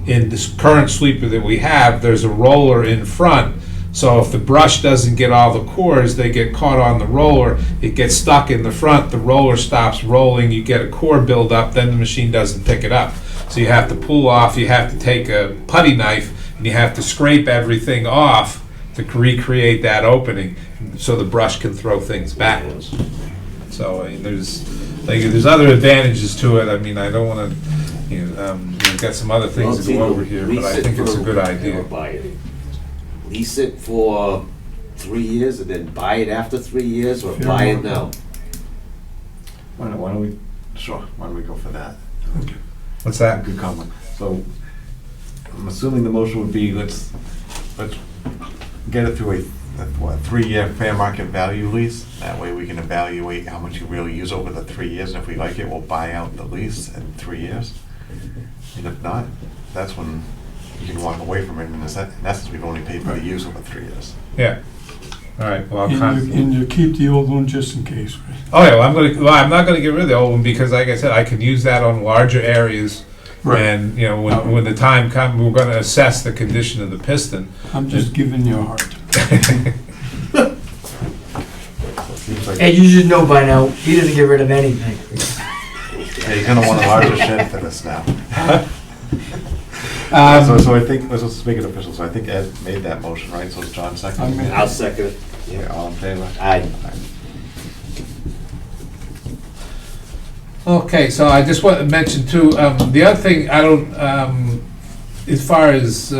In this current sweeper that we have, there's a roller in front. So if the brush doesn't get all the cores, they get caught on the roller, it gets stuck in the front, the roller stops rolling, you get a core buildup, then the machine doesn't pick it up. So you have to pull off, you have to take a putty knife, and you have to scrape everything off to recreate that opening, so the brush can throw things backwards. So I mean, there's other advantages to it. I mean, I don't want to, we've got some other things to go over here, but I think it's a good idea. Lease it for 3 years and then buy it after 3 years, or buy it now? Why don't we go for that? What's that? Good comment. So, I'm assuming the motion would be, let's get it through a 3-year fair market value lease. That way we can evaluate how much you really use over the 3 years, and if we like it, we'll buy out the lease in 3 years. And if not, that's when you can walk away from it. In essence, we've only paid for the use over 3 years. Yeah. All right. Well, And you keep the old one just in case, right? oh yeah. I'm not gonna get rid of the old one because, like I said, I can use that on larger areas. Right. And when the time comes, we're gonna assess the condition of the piston. I'm just giving you a hard time. Seems like, Hey, you should know by now, he doesn't get rid of anything. yeah, you're gonna want a larger shed for this now. So I think, let's make it official. So I think Ed made that motion, right? So it's John second? I'll second it. Yeah, all in favor? Aye. Okay, so I just want to mention too, the other thing, I don't, as far as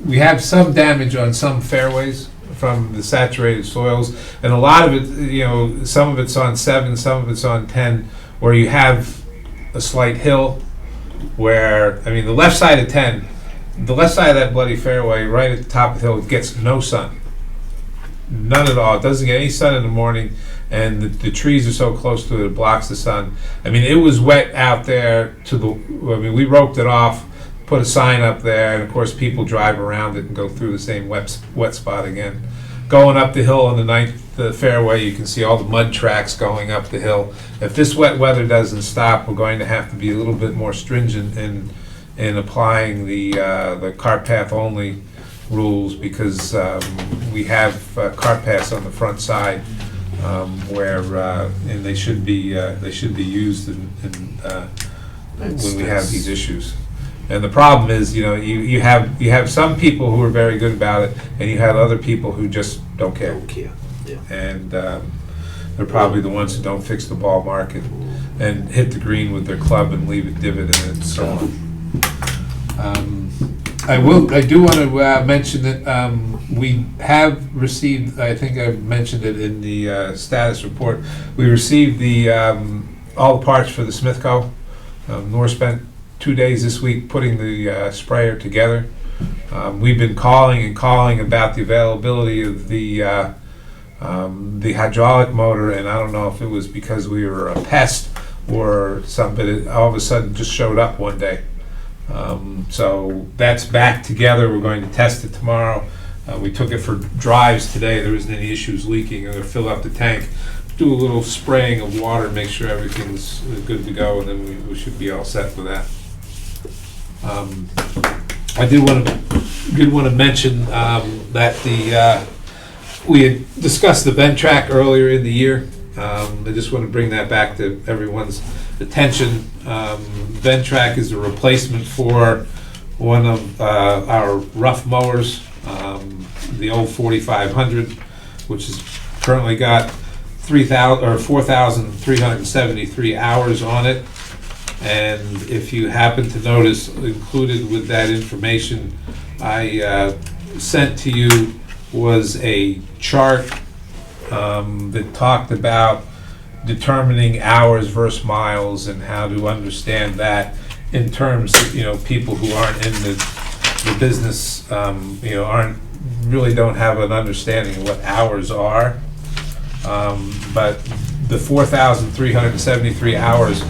we have some damage on some fairways from the saturated soils, and a lot of it, some of it's on 7, some of it's on 10, where you have a slight hill where, the left side of 10, the left side of that bloody fairway, right at the top of the hill, gets no sun. None at all. It doesn't get any sun in the morning, and the trees are so close to it, it blocks the sun. It was wet out there we roped it off, put a sign up there, and of course people drive around it and go through the same wet spot again. Going up the hill on the fairway, you can see all the mud tracks going up the hill. If this wet weather doesn't stop, we're going to have to be a little bit more stringent in applying the cart path only rules, because we have cart paths on the front side where and they should be used when we have these issues. And the problem is, you have some people who are very good about it, and you have other people who just don't care. Yeah. And they're probably the ones who don't fix the ball mark and hit the green with their club and leave a divot in it and so on. I do want to mention that we have received, I think I mentioned it in the status report, we received all the parts for the Smithco. Nor spent 2 days this week putting the sprayer together. We've been calling about the availability of the hydraulic motor, and I don't know if it was because we were a pest or something, but it all of a sudden just showed up one day. So that's back together. We're going to test it tomorrow. We took it for drives today. There isn't any issues leaking. I'm going to fill up the tank, do a little spraying of water, make sure everything's good to go, and then we should be all set with that. I did want to mention that we had discussed the vent track earlier in the year. I just want to bring that back to everyone's attention. Vent track is a replacement for one of our rough mowers, the old 4500, which has currently got 4,373 hours on it. And if you happen to notice, included with that information I sent to you was a chart that talked about determining hours versus miles and how to understand that in terms of people who aren't in the business, don't have an understanding of what hours are. But the 4,373 hours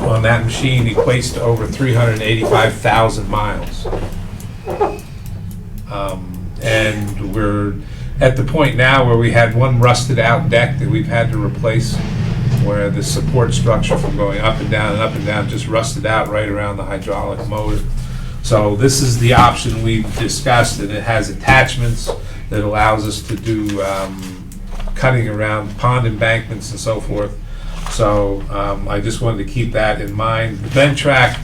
on that machine equates to over 385,000 miles. And we're at the point now where we had one rusted out deck that we've had to replace, where the support structure from going up and down just rusted out right around the hydraulic motor. So this is the option we've discussed, and it has attachments that allows us to do cutting around pond embankments and so forth. So I just wanted to keep that in mind. The vent track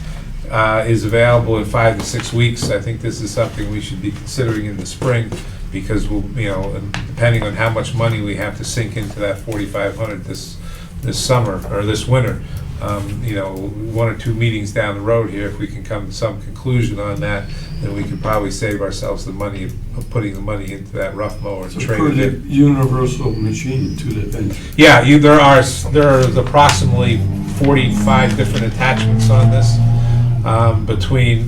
is available in 5 to 6 weeks. I think this is something we should be considering in the spring, because depending on how much money we have to sink into that 4,500 this summer or this winter, 1 or 2 meetings down the road here, if we can come to some conclusion on that, then we could probably save ourselves the money of putting the money into that rough mower and So trade put it a in. universal machine to the bench. Yeah, there are approximately 45 different attachments on this,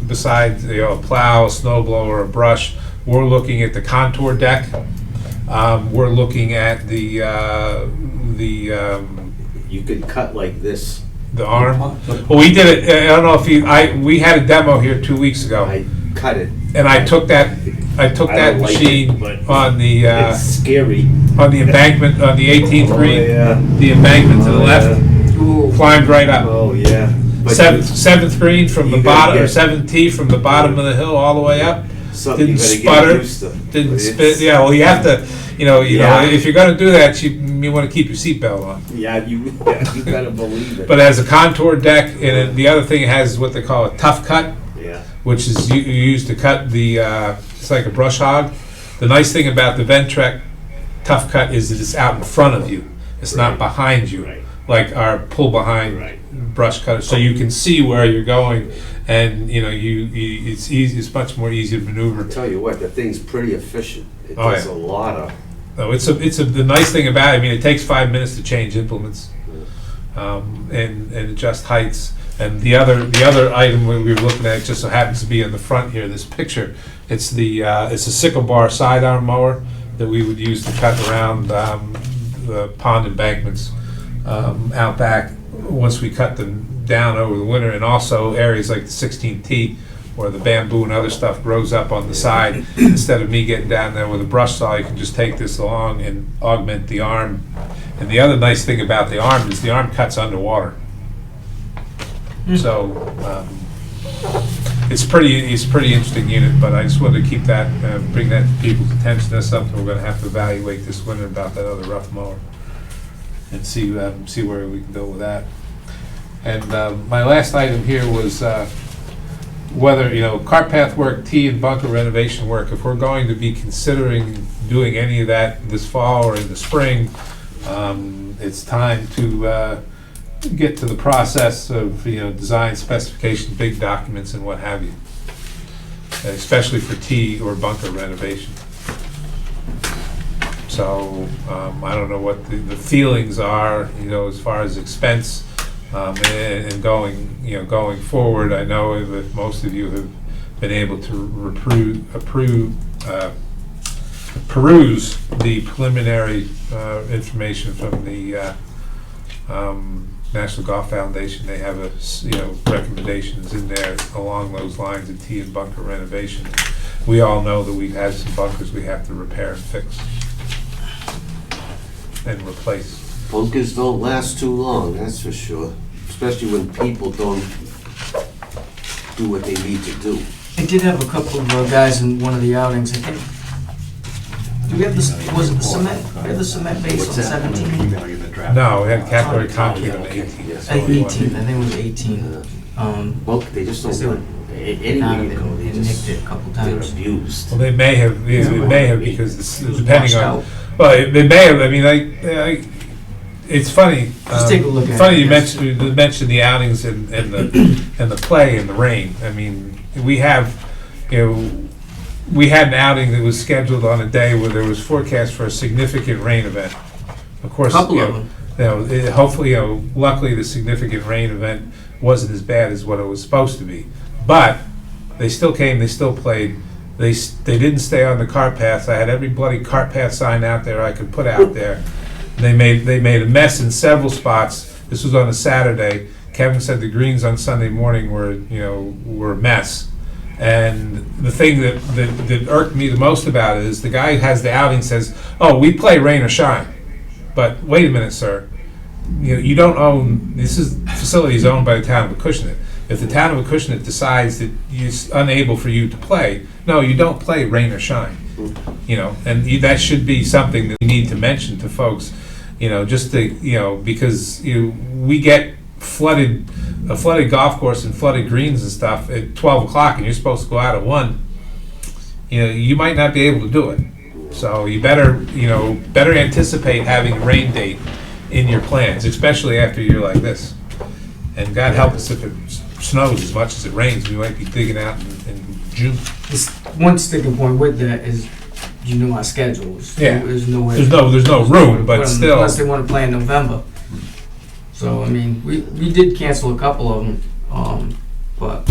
besides a plow, a snow blower, a brush. We're looking at the contour deck. We're looking at the You could cut like this. the arm. Well, we did it. I don't know if we had a demo here 2 weeks ago, I cut it. and I took that I don't like machine it, but on the It's scary. embankment on the 18th green, yeah. the embankment to the Oh, left, climbed right up. Oh, yeah. But Seventh green from the You gotta bottom, or get- 7th tee from the bottom of the hill all the way up. something you Didn't gotta sputter, get used to. didn't But spit. it's- Yeah, well, you have to, Yeah. if you're gonna do that, you want to keep your seatbelt on. Yeah, you gotta believe it. But as a contour deck, and the other thing it has is what they call a tough cut, Yeah. which is you use to cut it's like a brush hog. The nice thing about the Ventrec tough cut is that it's out in front of you. It's not Right. behind you. Right. like our pull-behind Right. brush cutter, so you can see where you're going, and, you know, it's easy, it's much more easy to maneuver. I'll tell you what, the thing's pretty efficient. It Oh, does yeah. a lot of, Oh, the nice thing about it, I mean, it takes 5 minutes to change implements, and adjust heights. And the other item we were looking at, just so happens to be in the front here, this picture. It's a sickle bar sidearm mower that we would use to cut around the pond embankments out back once we cut them down over the winter, and also areas like the 16T where the bamboo and other stuff grows up on the side. Instead of me getting down there with a brush saw, you can just take this along and augment the arm. And the other nice thing about the arm is the arm cuts underwater. So it's pretty interesting unit, but I just wanted to keep that, bring that to people's attention. That's something we're going to have to evaluate this winter about that other rough mower, and see where we can go with that. And my last item here was whether, you know, cart path work, tee and bunker renovation work, if we're going to be considering doing any of that this fall or in the spring, it's time to get to the process of, you know, design specification, big documents and what have you, especially for tee or bunker renovation. So I don't know what the feelings are, you know, as far as expense, and going forward. I know that most of you have been able to peruse the preliminary information from the National Golf Foundation. They have recommendations in there along those lines of tee and bunker renovation. We all know that we've had some bunkers we have to repair and fix and replace. bunkers don't last too long, that's for sure. Especially when people don't do what they need to do. I did have a couple of guys in one of the outings, I think. Do we have was it the cement? We have the cement base on What's that? 17? Email you the draft. No, we had capillary concrete on Okay, 18. yes. I think 18, I think it was 18. Well, they just don't They want, anywhere you go, they and nicked just, it a couple they're times. abused. Well, they may have, because depending Washed on, out. well, they may have, I mean, it's funny. Just take a look at Funny it, you yes. mentioned the outings and the play and the rain. I mean, we had an outing that was scheduled on a day where there was forecast for a significant rain event. Of course, Couple of them. hopefully, luckily the significant rain event wasn't as bad as what it was supposed to be. But they still came, they still played. They didn't stay on the cart paths. I had every bloody cart path sign out there I could put out there. They made a mess in several spots. This was on a Saturday. Kevin said the greens on Sunday morning were a mess. And the thing that irked me the most about it is the guy who has the outing says, "Oh, we play rain or shine." But wait a minute, sir. You don't own, this facility is owned by the town of Acushnet. If the town of Acushnet decides that it's unable for you to play, no, you don't play rain or shine. And that should be something that we need to mention to folks, just to, because we get a flooded golf course and flooded greens and stuff at 12 o'clock and you're supposed to go out at 1, you might not be able to do it. So you better anticipate having a rain date in your plans, especially after a year like this. And God help us if it snows as much as it rains, we might be digging out in June. This one sticking point with that is, our schedules. Yeah. There's no way. There's no room, but still. Unless they want to play in November. So, I mean, we did cancel a couple of them, but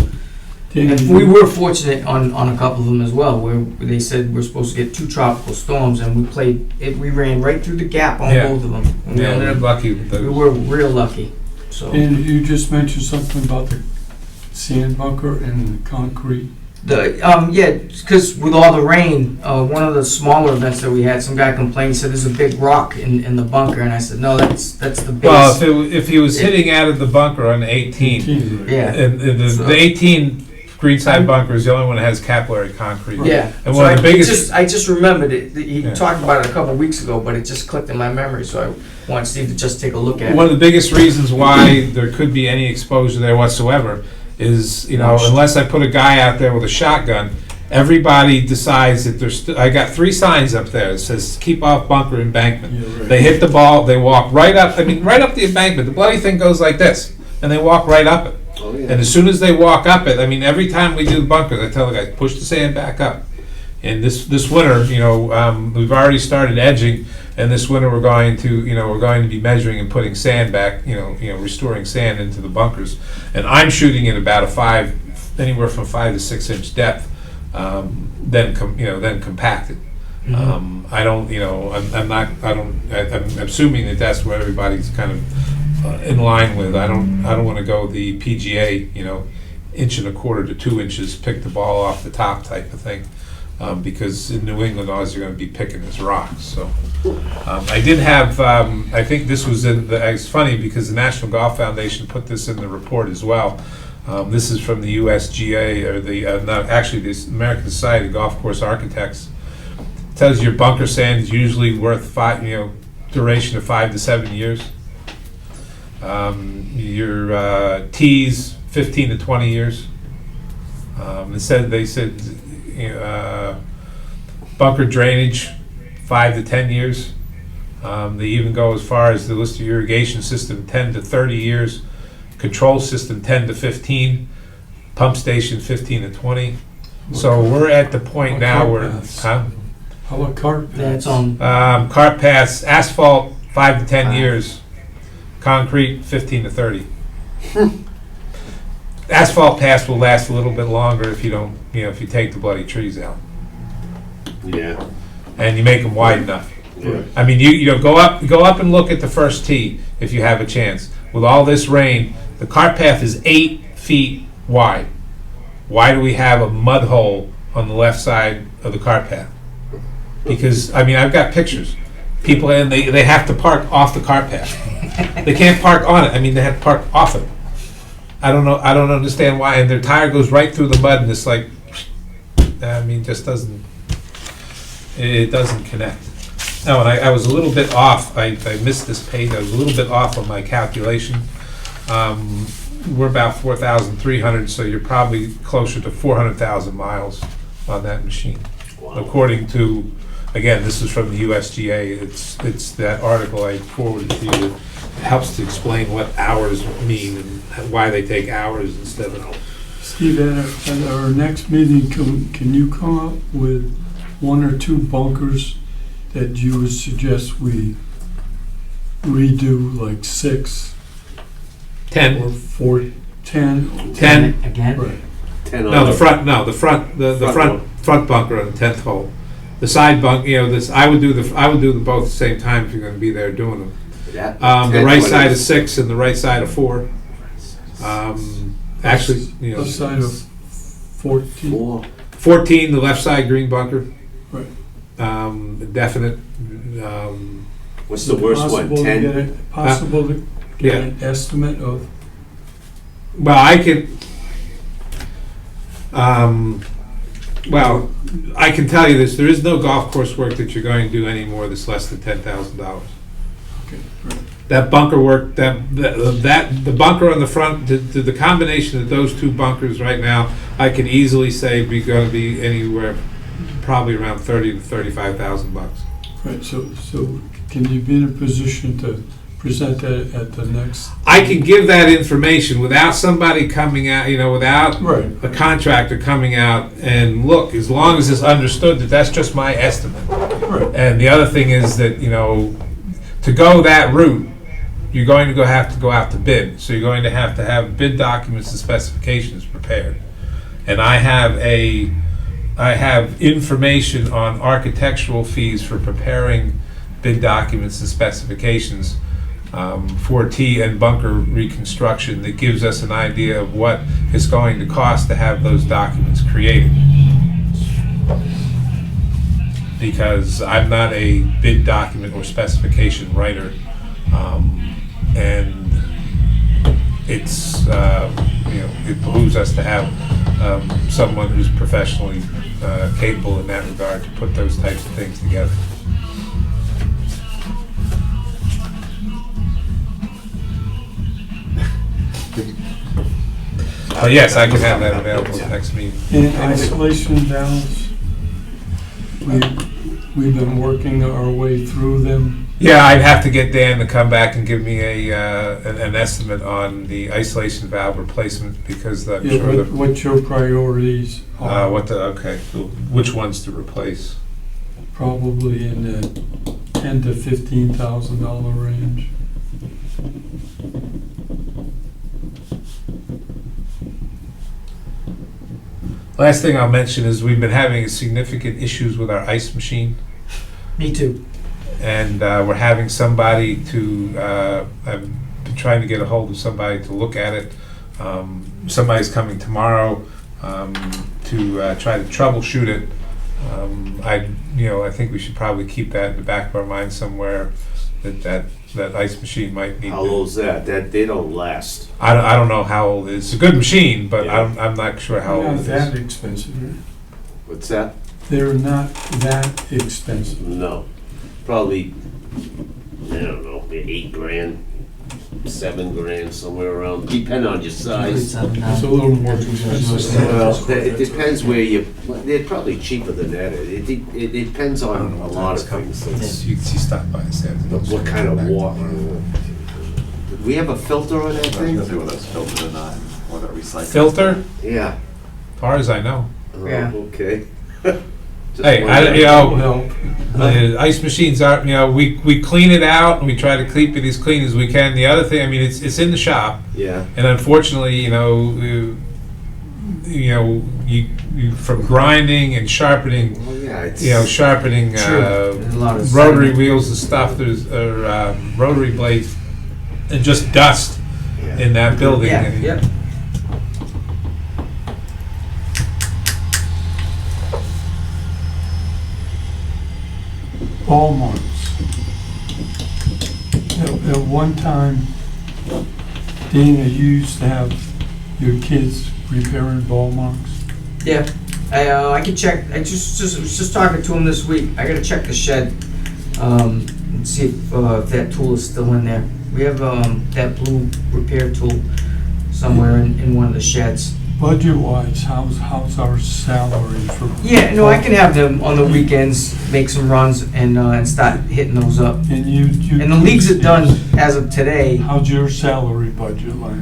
and we were fortunate on a couple of them as well, where they said we're supposed to get 2 tropical storms, and we ran right through the gap on Yeah. both of them. And we Yeah, ended we're up- lucky with we those. were real lucky, so. And you just mentioned something about the sand bunker and the concrete. Because with all the rain, one of the smaller events that we had, some guy complained, said there's a big rock in the bunker, and I said, no, that's the base. Well, if he was hitting out of the bunker on 18, Yeah. and the 18 greenside bunker is the only one that has capillary concrete. Yeah, And so one of the biggest. I just remembered it. He Yeah. talked about it a couple weeks ago, but it just clicked in my memory, so I wanted Steve to just take a look at One it. of the biggest reasons why there could be any exposure there whatsoever is, unless I put a guy out there with a shotgun everybody decides that there's, I got 3 signs up there that says, keep off bunker embankment. Yeah, right. They hit the ball, they walk right up, right up the embankment, the bloody thing goes like this, and they walk right up it. Oh, yeah. And as soon as they walk up it, every time we do the bunkers, I tell the guys, push the sand back up. And this winter, we've already started edging, and this winter we're going to be measuring and putting sand back, restoring sand into the bunkers. And I'm shooting at about anywhere from 5 to 6 inch depth, then compacted. I'm assuming that's where everybody's kind of in line with. I don't want to go the PGA, 1.25 to 2 inches, pick the ball off the top type of thing. Because in New England, all you're going to be picking is rocks. So I did have, I think this was it's funny because the National Golf Foundation put this in the report as well. This is from the USGA, or the the American Society of Golf Course Architects. It tells your bunker sand is usually worth duration of 5 to 7 years. Your tees, 15 to 20 years. They said. Bunker drainage, 5 to 10 years. They even go as far as the list of irrigation system, 10 to 30 years. Control system, 10 to 15. Pump station, 15 to 20. So we're at the point now where, How about cart That's paths? on. cart paths, asphalt, 5 to 10 years. Concrete, 15 to 30. Asphalt paths will last a little bit longer if you don't, if you take the bloody trees out Yeah. and you make them wide enough. Yeah. Go up and look at the first tee if you have a chance. With all this rain, the cart path is 8 feet wide. Why do we have a mud hole on the left side of the cart path? Because I've got pictures. People, and they have to park off the cart path. They can't park on it. They have to park off it. I don't know. I don't understand why. And their tire goes right through the mud, and it's like, just doesn't. It doesn't connect. No, and I was a little bit off. I missed this page. I was a little bit off on my calculation. We're about 4,300, so you're probably closer to 400,000 miles on that machine, according to. Again, this is from the USGA. It's that article I forwarded to you. It helps to explain what hours mean and why they take hours instead of. Steve, at our next meeting, can you come up with 1 or 2 bunkers that you would suggest we redo, like 6 10. or 4, 10? 10. Again? Right. 10 No, the front bunker on the 10th hole. The side bunk, I would do the both at the same time if you're going to be there doing them. The right side of 6 and the right side of 4. Actually, Left side of 14. 4. 14, the left side green bunker. Right. Definite. What's the worst one? 10? Possible to get yeah. an estimate of, Well, I can. I can tell you this: there is no golf course work that you're going to do anymore that's less than $10,000. okay, right. That bunker work, the bunker on the front, the combination of those 2 bunkers right now, I can easily say we're going to be anywhere, probably around $30,000 to $35,000. Right, so can you be in a position to present that at the next? I can give that information without somebody coming out, without Right. a contractor coming out and look, as long as it's understood that that's just my estimate. Right. And the other thing is that, to go that route, you're going to have to go out to bid. So you're going to have bid documents and specifications prepared. And I have information on architectural fees for preparing bid documents and specifications for T and bunker reconstruction that gives us an idea of what it's going to cost to have those documents created. Because I'm not a bid document or specification writer, and it's it behooves us to have someone who's professionally capable in that regard to put those types of things together. But yes, I can have that available at the next meeting. In isolation valves, we've been working our way through them. Yeah, I'd have to get Dan to come back and give me an estimate on the isolation valve replacement, because I'm Yeah, sure what your priorities are, which ones to replace. probably in the $10,000 to $15,000 range. Last thing I'll mention is we've been having significant issues with our ice machine, Me too. and we're having somebody to, I've been trying to get a hold of somebody to look at it. Somebody's coming tomorrow to try to troubleshoot it. I think we should probably keep that in the back of our mind somewhere, that ice machine might need. How old's that? They don't last. I don't know how old it is. It's a good machine, but Yeah. I'm not sure how They're old not it that is. expensive, right? What's that? They're not that expensive. No. Probably, I don't know, maybe $8,000, $7,000, somewhere around, depending on your size. It's a little more expensive. Well, it depends where they're probably cheaper than that. It depends I don't on know a what lot time of it's things. coming. It's You stopped by and said. what kind of water. Do we have a filter on that I was thing? gonna say whether it's filtered or not, whether it recycles. Filter, Yeah. as far as I know. Oh, Yeah. Okay. Just Hey, wondering. That'll help. Ice machines are, we clean it out and we try to keep it as clean as we can. The other thing, it's in the shop, Yeah. and unfortunately, you from grinding and sharpening, Well, yeah, it's. sharpening There's a lot of rotary sediment. wheels and stuff. There's rotary blades and just dust Yeah. in that building. Yeah, And- yep. Ball marks. At one time, Dana, you used to have your kids repairing ball marks. Yeah, I can check. I was just talking to him this week. I gotta check the shed, and see if that tool is still in there. We have that blue repair tool somewhere in one of the sheds. Budget-wise, how's our salary for? Yeah, no, I can have them on the weekends make some runs and start hitting those up. And you. And the leagues are done as of today. How's your salary budget like?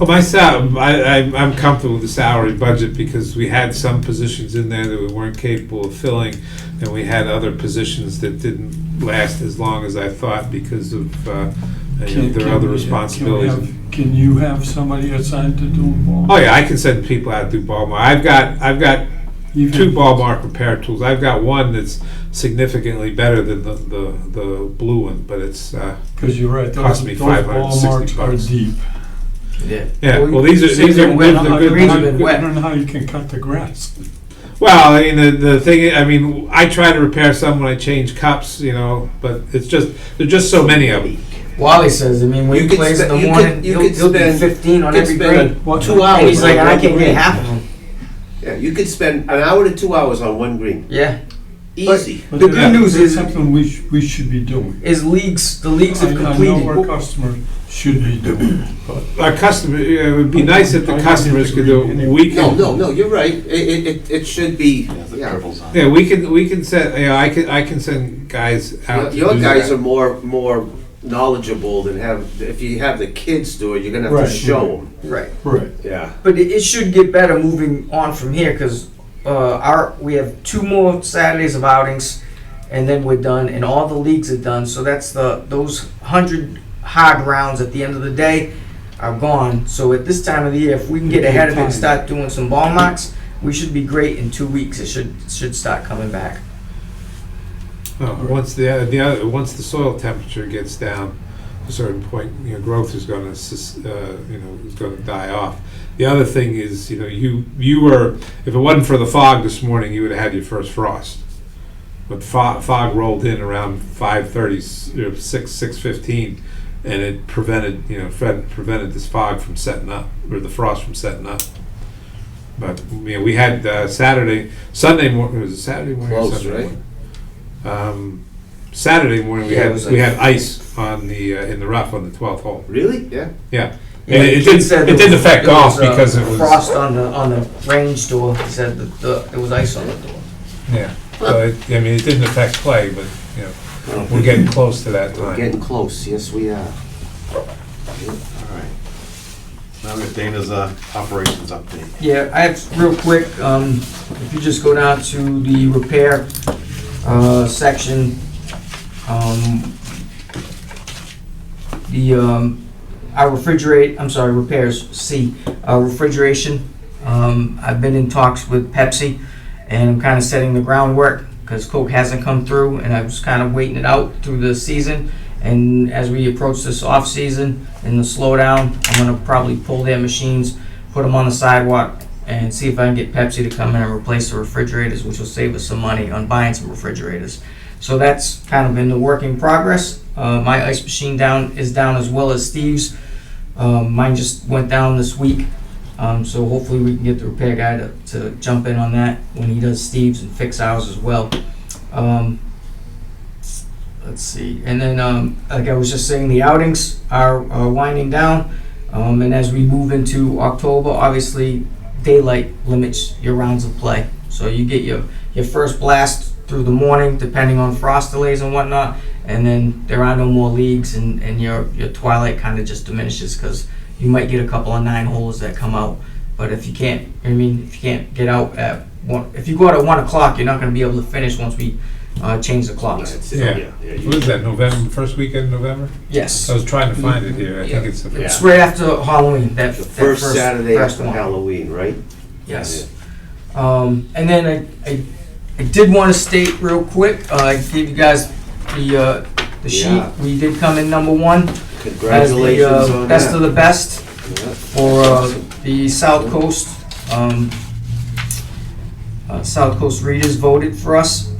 Well, I'm comfortable with the salary budget because we had some positions in there that we weren't capable of filling, and we had other positions that didn't last as long as I thought because of their other responsibilities. Can you have somebody assigned to doing ball? Oh yeah, I can send people out to do ball mark. I've got two ball mark repair tools. I've got one that's significantly better than the blue one, but it's Because you're right, cost me those ball $560 marks are deep. yeah. Well, these are been wet. the The greens have good. been wet. I don't know how you can cut the grass. Well, I mean the thing. I mean, I try to repair some when I change cups, but it's just there's just so many of them. Wally says, when You he could plays in spend- the you morning, could- you he'll could do spend- 15 on could every spend green. 2 hours. And he's like, on I one can't green. get half of them. Yeah, you could spend an hour to 2 hours on one green. Yeah. Easy. But The that's- good news that's is- something we should be doing. The leagues have I know completed. our customers should be doing, but. Our customer, it would be nice if the I don't customers could do it. We can. No, you're right. It should be, Yeah, the yeah. triples on. Yeah, we can send. I can send guys out. to Your do guys that. are more knowledgeable than if you have the kids do it, you're gonna have Right, to show right. them. Right. Right. Yeah. But it should get better moving on from here because we have 2 more Saturdays of outings, and then we're done, and all the leagues are done. So that's those 100 hard rounds at the end of the day are gone. So at this time of the year, if we can get ahead of it and start doing some ball marks, we should be great in 2 weeks. It should start coming back. Once the soil temperature gets down to a certain point, growth is going to is going to die off. The other thing is, you were, if it wasn't for the fog this morning, you would have had your first frost. But fog rolled in around 5:30, 6:15, and it prevented this fog from setting up, or the frost from setting up. But we had Sunday morning. Was it Saturday morning? Close, or Sunday right? morning? Saturday morning Yeah, it was we like- had ice on the in the rough on the 12th hole. Really? Yeah. Yeah, It He said didn't there was- affect there golf was, because it was, frost on the range door. He said that there was ice on the door. yeah. So I mean, it didn't affect play, but, you know, we're getting close to that We're time. getting close, yes, we are. Yep. All right. Now we got Dana's operations update. Yeah, I have, real quick, if you just go down to the repair, section, repairs, C, refrigeration. I've been in talks with Pepsi, and I'm kinda setting the groundwork, because Coke hasn't come through, and I was kinda waiting it out through the season. And as we approach this off-season and the slowdown, I'm gonna probably pull their machines, put them on the sidewalk, and see if I can get Pepsi to come in and replace the refrigerators, which will save us some money on buying some refrigerators. So that's kind of in the work in progress. My ice machine is down as well as Steve's. Mine just went down this week. So hopefully we can get the repair guy to jump in on that when he does Steve's and fix ours as well. Let's see, and then, like I was just saying, the outings are winding down. And as we move into October, obviously, daylight limits your rounds of play. So you get your first blast through the morning, depending on frost delays and whatnot, and then there are no more leagues, and your twilight kind of just diminishes, because you might get a couple of 9-holes that come out. But if you can't, if you can't get out at 1, if you go out at 1 o'clock, you're not going to be able to finish once we change the clocks. That's it, Yeah. yeah. What is that, November, first weekend in November? Yes. I was trying to find it here. I think it's the Yeah. It's right after Halloween, that The that first Saturday first after one. Halloween, right? Yes. And then I did want to state real quick, I gave you guys the sheet. Yeah. We did come in number 1 Congratulations as the on best that. of the best Yeah. for the South Coast. South Coast readers voted for us.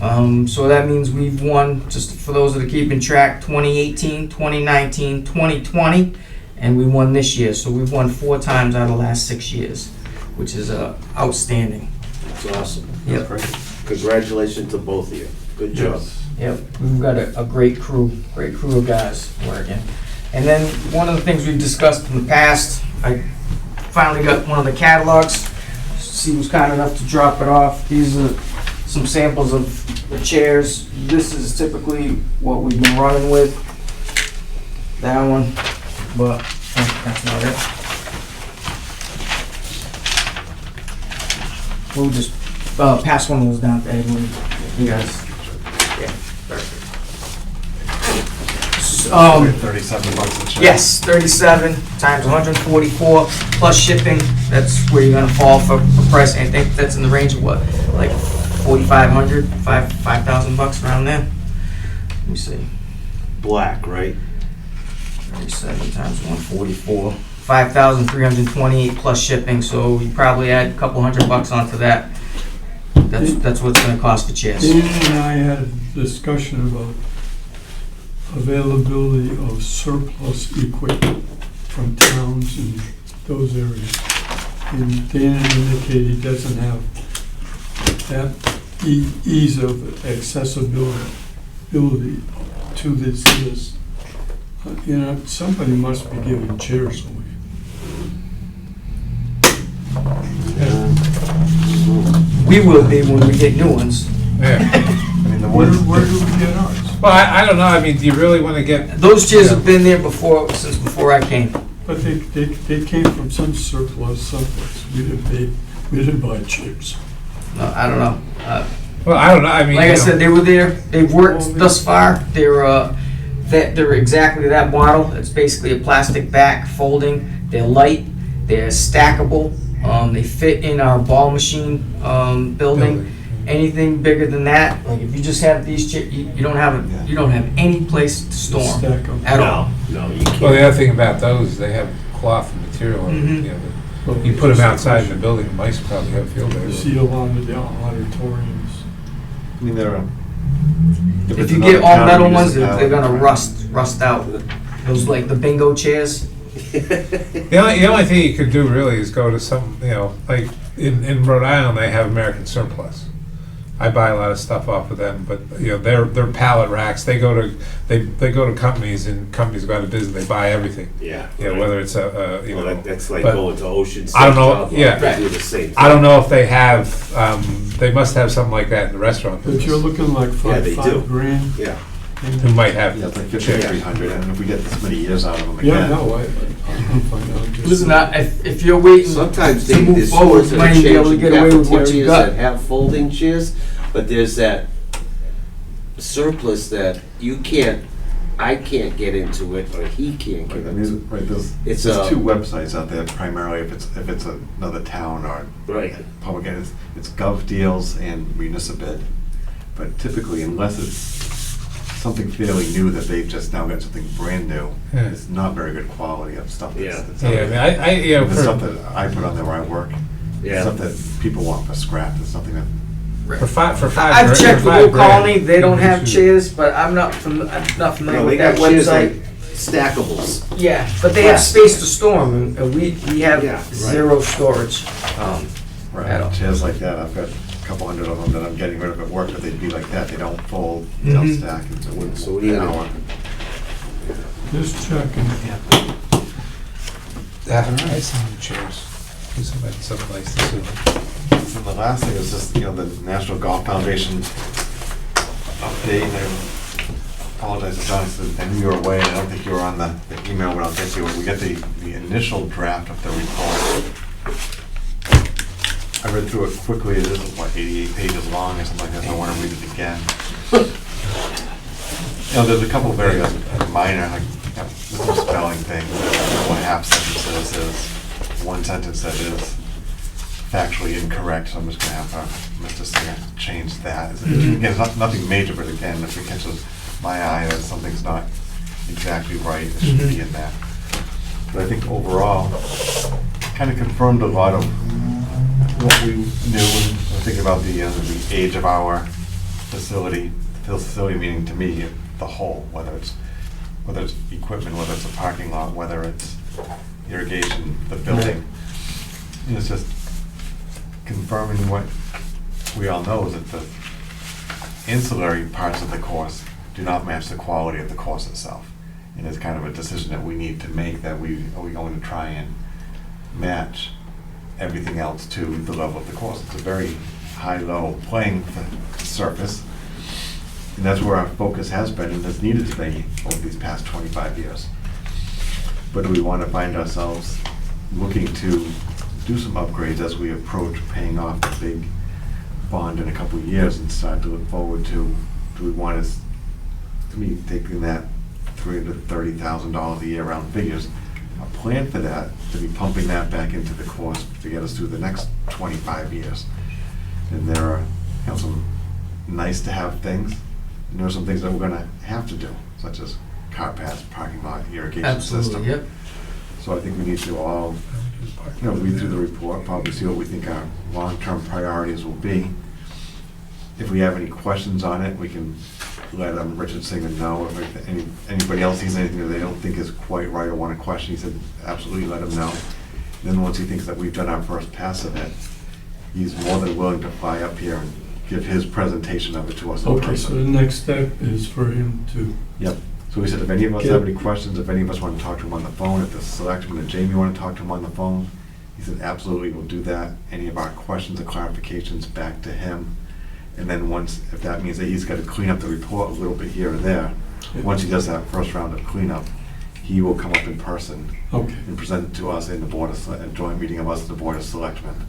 So that means we've won, just for those that are keeping track, 2018, 2019, 2020, and we won this year. So we've won 4 times out of the last 6 years, which is outstanding. That's awesome. Yep. Great. Congratulations to both of you. Good job. Yep, we've got a great crew of guys working. And then one of the things we've discussed in the past, I finally got one of the catalogs. Steve was kind enough to drop it off. These are some samples of the chairs. This is typically what we've been running with. That one, but that's not it. We'll just pass one of those down to Edwin. You guys. Yeah, perfect. 37 a chair. Yes, 37 times 144 plus shipping. That's where you're gonna fall for price. I think that's in the range of what, like 4,500, 5,000 bucks around there. Let me see. Black, right? 37 times 144, 5,328 plus shipping. So you probably add a couple $100 onto that. That's what it's gonna cost for chairs. Dan and I had a discussion about availability of surplus equipment from towns in those areas. And Dan indicated he doesn't have that ease of accessibility to this list. Somebody must be giving chairs away. We will be when we get new ones. Yeah. I mean, the Where ones, do we get ours? Well, I don't know. I mean, do you really want to get, Those chairs have been there since before I came. But they came from some surplus someplace. We didn't buy chairs. No, I don't know. well, I don't know. I mean, Like you I know, said, they were there. They've worked thus far. They're exactly that model. It's basically a plastic back folding. They're light. They're stackable. They fit in our ball machine building. Anything bigger than that, like if you just have these chairs, you don't have any place to store them Stack 'em. at all. No, you can't. well, the other thing about those, they have cloth material. Mhm. You know, you put them outside in the building, the mice probably have field day. You with see a lot of the auditoriums. I mean, they're. If you get all metal ones, they're gonna rust out. Those like the bingo chairs. The only thing you could do really is go to some, like in Rhode Island, they have American Surplus. I buy a lot of stuff off of them, but, you know, they're pallet racks. They go to companies, and companies go out of business, they buy everything. Yeah. Yeah, right. whether it's you Well, know. that's like but going to Ocean I don't know, Steak yeah. They do the same thing. I don't know if they have, they must have something like that in the restaurant But you're business. looking like Yeah, they do. five grand. Yeah. Who might have. Yeah, it's like chairs. 5,300, and if we get this many years out of them Yeah, again. no, I'll find out. just- Listen, if you're waiting Sometimes to they, move there's forward, stores you that are might be able to changing get away with what you cafeterias got. that have folding chairs, but there's that surplus that I can't get into it, or he can't Right, get I into mean, right, there's It's, two websites out there primarily if it's another town or it. Right. public, it's Gov Deals and Municipid. But typically, unless it's something fairly new that they've just now got something brand new, Yeah. it's not very good quality of stuff. Yeah. That's Yeah, out I mean, there. you know, The stuff that I put on there where I work, Yeah. stuff that people want for scrap, is something that, for five I've grand- checked for with $5 Old grand, Colony, they don't you have should- chairs, but I'm not familiar No, they with that got chairs like website. stackables. Yeah, but they have space to store them, and we have Yeah, right. zero storage. right, At all. chairs like that, I've got a couple hundred of them that I'm getting rid of at work, but they'd be like that, they don't fold, they don't Mhm. stack, it's a wood, So what do you an gonna- hour. Just checking. Advertise some new chairs. Do something someplace to sue. And the last thing is just, the National Golf Foundation update. I apologize to John, I knew you were away, and I don't think you were on the email, but I'll get to it. We got the initial draft of the report. I read through it quickly. It is, 88 pages long or something like that, so I want to read it again. There's a couple of very minor, like, little spelling things, one half sentence that says, one sentence that is factually incorrect, so I'm just gonna have Mr. Singer change that. Again, it's nothing major, but again, if it catches my eye that something's not exactly right, it should be in there. But I think overall, kind of confirmed a lot of what we knew when thinking about the age of our facility. The facility meaning to me, the whole, whether it's equipment, whether it's a parking lot, whether it's irrigation, the building. It's just confirming what we all know, is that the ancillary parts of the course do not match the quality of the course itself. And it's kind of a decision that we need to make, that are we going to try and match everything else to the level of the course. It's a very high-low playing surface, and that's where our focus has been and has needed to be over these past 25 years. But do we want to find ourselves looking to do some upgrades as we approach paying off the big bond in a couple of years and start to look forward to, do we want to be taking that $330,000 a year round figures, a plan for that, to be pumping that back into the course to get us through the next 25 years. And there are some nice to have things, and there are some things that we're gonna have to do, such as car paths, parking lot, irrigation system. Absolutely, yep. So I think we need to all, read through the report, probably see what we think our long-term priorities will be. If we have any questions on it, we can let Richard Singer know. If anybody else sees anything that they don't think is quite right or want to question, he said, absolutely let him know. Then once he thinks that we've done our first pass of it, he's more than willing to fly up here and give his presentation of it to us in Okay, so the person. next step is for him to, Yep. So he said, if any of us have any questions, if any of us want to talk to him on the phone, if the selectman and Jamie want to talk to him on the phone, he said, absolutely, we'll do that. Any of our questions or clarifications back to him. And then once, if that means that he's got to clean up the report a little bit here and there, once he does that first round of cleanup, he will come up in person okay. and present it to us in the board of, a joint meeting of us and the board of selectmen.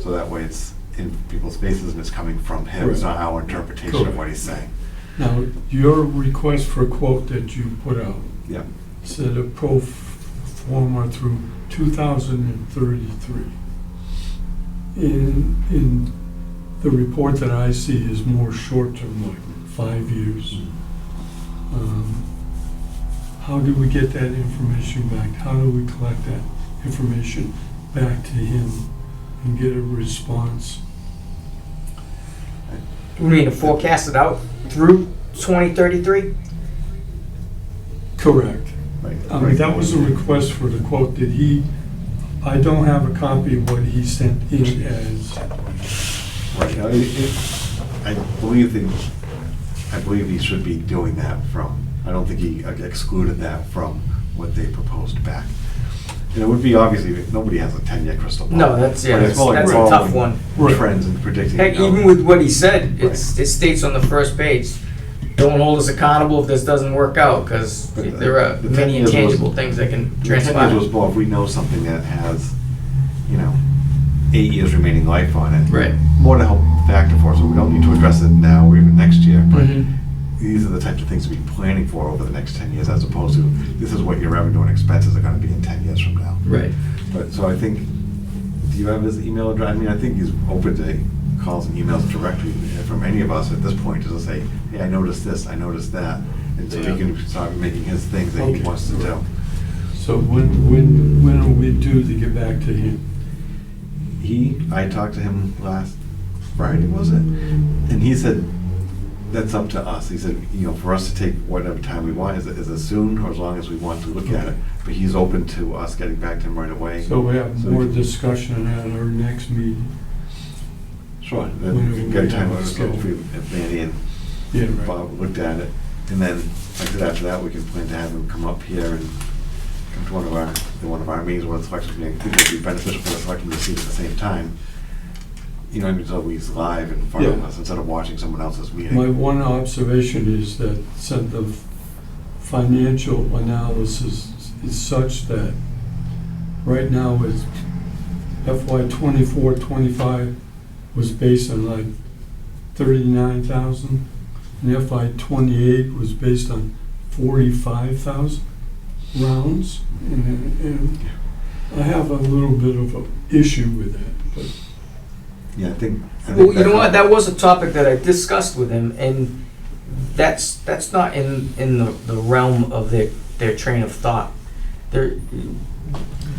So that way it's in people's faces and it's coming from him, it's not our interpretation of what he's saying. Now, your request for a quote that you put out Yeah. said a pro forma through 2033. In the report that I see is more short-term, like 5 years. How do we get that information back? How do we collect that information back to him and get a response? You mean to forecast it out through 2033? Correct. Right. I mean, that was a request for the quote. Did he, I don't have a copy of what he sent in as, Right, I believe he should be doing that from, I don't think he excluded that from what they proposed back. And it would be obviously, nobody has a 10-year crystal ball. No, that's, yeah, But it's more like that's a tough following one. Trends and predicting. Heck, you know. even with what he said, it states on the first page, don't hold us accountable if this doesn't work out, because But the- there are the 10 many years was- intangible things that can The 10 years was transpire. more, if we know something that has, 8 years remaining life on it. Right. More to help factor for us, so we don't need to address it now or even next year, but Mhm. these are the types of things to be planning for over the next 10 years, as opposed to, this is what your revenue and expenses are gonna be in 10 years from now. Right. But, so I think, do you have his email address? I mean, I think he's open to calls and emails directly from any of us at this point, just to say, hey, I noticed this, I noticed that, and so he Yeah. can start making his things that he Okay. wants to do. So when are we due to get back to him? I talked to him last Friday, was it? And he said, that's up to us. He said, for us to take whatever time we want, is it soon or as long as we want to look at it? But he's open to us getting back to him right away. So we have So more we- discussion at our next meeting. Sure, When then we can get a time we- if Manny and Yeah, right. Bob looked at it. And then, like I said, after that, we can plan to have him come up here and come to one of our meetings where the selection meeting. I think it would be beneficial for the selection to see it at the same time. So he's live in front of Yeah. us instead of watching someone else's meeting. My one observation is that the financial analysis is such that right now it's FY 24-25 was based on like 39,000, and FY 28 was based on 45,000 rounds. And I have a little bit of an issue with that, but Yeah, I think. Well, you know what, that was a topic that I discussed with him, and that's not in the realm of their train of thought.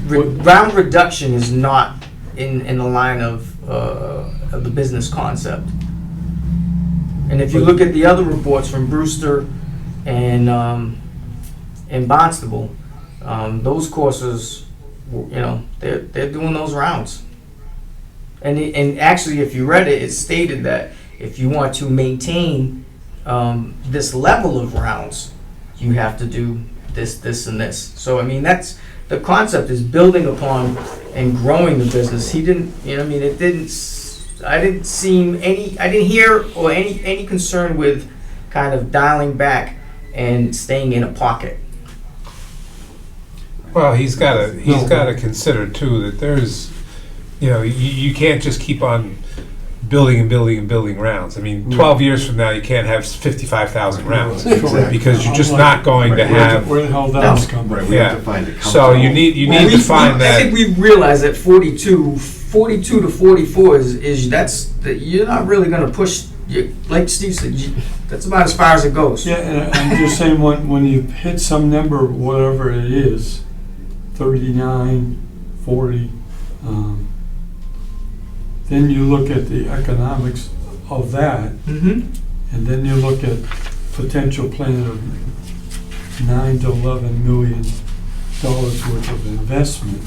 Round reduction is not in the line of the business concept. And if you look at the other reports from Brewster and Barnstable, those courses, they're doing those rounds. And actually, if you read it, it stated that if you want to maintain this level of rounds, you have to do this, this, and this. So I mean, that's the concept, is building upon and growing the business. He didn't, it didn't. I didn't hear or any concern with kind of dialing back and staying in a pocket. Well, he's got to consider too that there's, you can't just keep on building and building and building rounds. I mean, 12 years from now, you can't have 55,000 rounds Exactly. because you're just not going to have. where the hell that's coming Right, from? we have Yeah. to find it. So you need to find I think that. we realize that 42 to 44 is you're not really going to push. Like Steve said, that's about as far as it goes. Yeah, and I'm just saying, when you hit some number, whatever it is, 39, 40, then you look at the economics of that, Mm-hmm. and then you look at potential plan of $9 to $11 million worth of investment.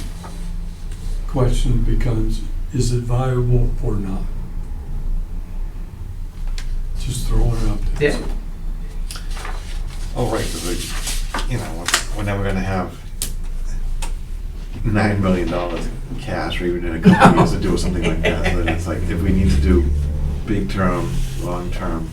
Question becomes, is it viable or not? Just throwing it up there. Yeah. Oh, right, because we're never gonna have $9 million in cash, or even in a couple of years to do something like that. So then it's like, if we need to do big term, long term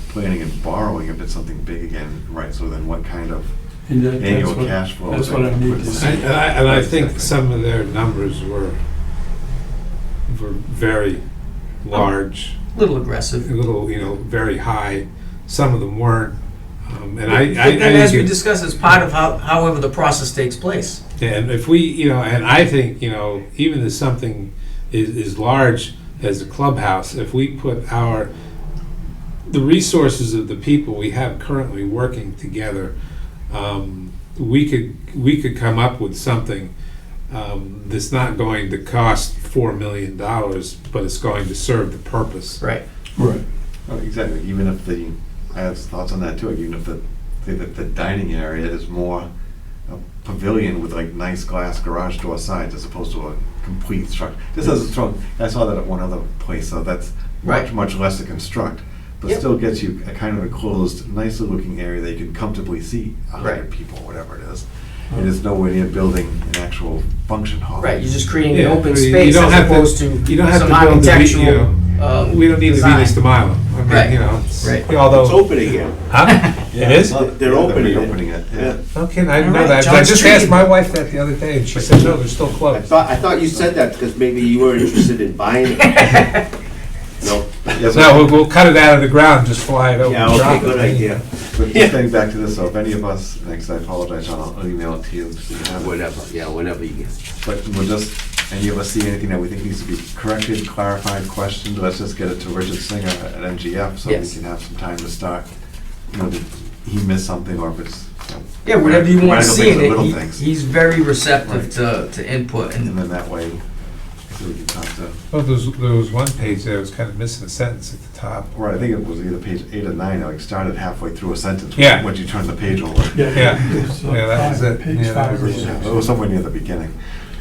planning and borrowing, if it's something big again, right, so then what kind of And that's annual what- cash flow? That's what I need to see. And I think some of their numbers were very large, A little aggressive. a little, very high. Some of them weren't. And I And as we think discussed, it's part of however the process takes place. and if we, and I think, even if something is large as a clubhouse, if we put the resources of the people we have currently working together, we could come up with something that's not going to cost $4 million, but it's going to serve the purpose. Right. Right. Oh, exactly, even if I have thoughts on that too, even if the dining area is more a pavilion with like nice glass garage door sides as opposed to a complete structure. Just as a strong, I saw that at one other place, so that's much, much less to construct, but Yep. still gets you a kind of a closed, nicely looking area that you can comfortably seat 100 Right. people, whatever it is. It is nowhere near building an actual function hall. Right, you're just creating an Yeah, open I mean, you space don't as have to- opposed to you don't have some to build the architectural, we don't need the design. Venus de Milo. I mean, Right. you know, it's- Right. It's although, open again. huh? Yeah, It is? They're opening it. reopening it, yeah. Okay, I didn't All know right, that. I John's just treated. asked my wife that the other day, and she said, no, they're still I closed. thought you said that because maybe you were interested in buying it. No. Yeah, No, we'll cut it out of the ground, just fly it over. Yeah, and okay, drop it. good idea. But just getting back to this, so if any of us, next I apologize, John, I'll email it to you. So you have it. Whenever you get. But we'll just, any of us see anything that we think needs to be corrected, clarified, questioned, let's just get it to Richard Singer at NGF so we Yes. can have some time to start. You know, did he missed something or if it's, you know, Yeah, whatever you want to radical see things in or little it, things. he's very receptive Right. to input And and, then that way, so we can talk to, Well, there was one page there was kind of missing a sentence at the top. or I think it was either page 8 or 9, like started halfway through a sentence. Yeah. Once you turn the page over. Yeah. It's, Yeah, that was it. Page Yeah, that 5 or was it. 6. It was somewhere near the beginning,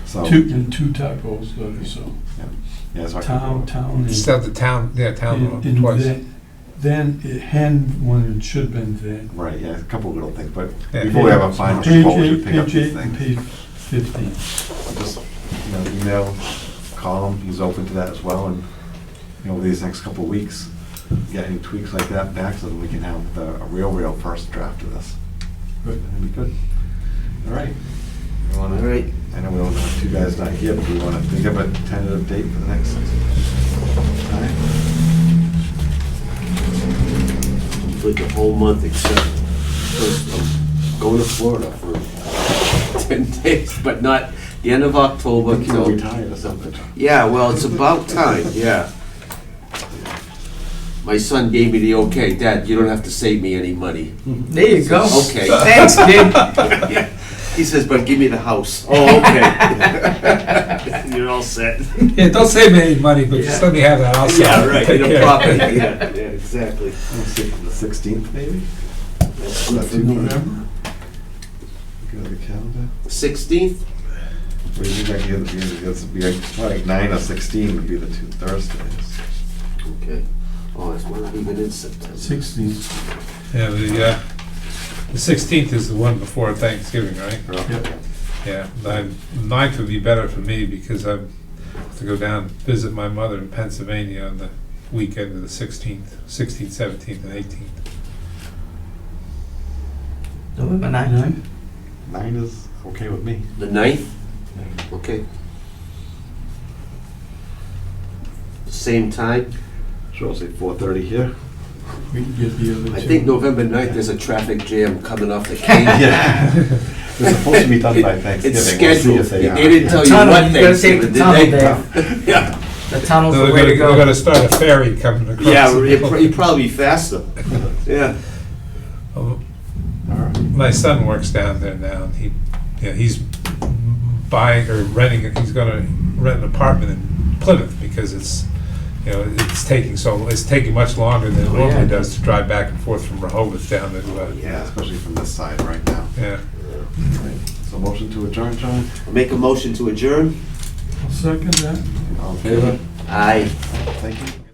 so. And two typos, so, Yeah, so I can- town Just and, out the town, yeah, town and twice. then it had when it should have been then. Right, yeah, a couple of little things, but Yeah. before we have a final Page report, we 8, should pick up page these 8, and things. page 15. Just, email, call him, he's open to that as well, and, these next couple of weeks, get any tweaks like that back, so that we can have a real first draft of this. Good. That'd be good. All right. We wanna- All right. I know we don't have two guys not here, but we want to think of a tentative date for the next time. For the whole month except, first, I'm going to Florida for 10 days, but not the end of October Think you'll till. retire or something. Yeah, well, it's about time, yeah. My son gave me the okay, Dad, you don't have to save me any money. there you go. Okay. Thanks, kid. He says, but give me the house. Oh, okay. You're all set. Yeah, don't save me any money, but just let me have that, I'll sell Yeah, it. right, Take the care. property, yeah, exactly. Let's see, the 16th maybe? That's good Not for too me. November? Look at the calendar. 16th? What do you think like the other, it's be like 9 or 16 would be the two Thursdays. Okay. Oh, it's not even in September. 16. Yeah, the 16th is the one before Thanksgiving, right? Yep. Yeah, the 9th would be better for me because I have to go down and visit my mother in Pennsylvania on the weekend of the 16th, 17th, and 18th. November 9th. 9? 9 is okay with me. The 9th? Okay. Same time? Sure, I'll say 4:30 here. We can get the other two. I think November 9th, there's a traffic jam coming off the Cape. Yeah. They're supposed to be done by Thanksgiving. It's We'll see scheduled. if They they are. didn't tell you Tunnel, what you gotta take Thanksgiving, the tunnel, did Dave. they? Yeah. The tunnel's So the we're way to gonna, we're go. gonna start a ferry coming across. Yeah, the- you're probably faster. Yeah. Oh, All right. My son works down there now, and he's buying or renting, he's gonna rent an apartment in Plymouth because it's taking much longer than it Oh, yeah. normally does to drive back and forth from Rehoboth down to, Yeah, especially from this side right now. yeah. Right. So motion to adjourn, John? I'll make a motion to adjourn. I'll second that. All in favor? Aye. Thank you.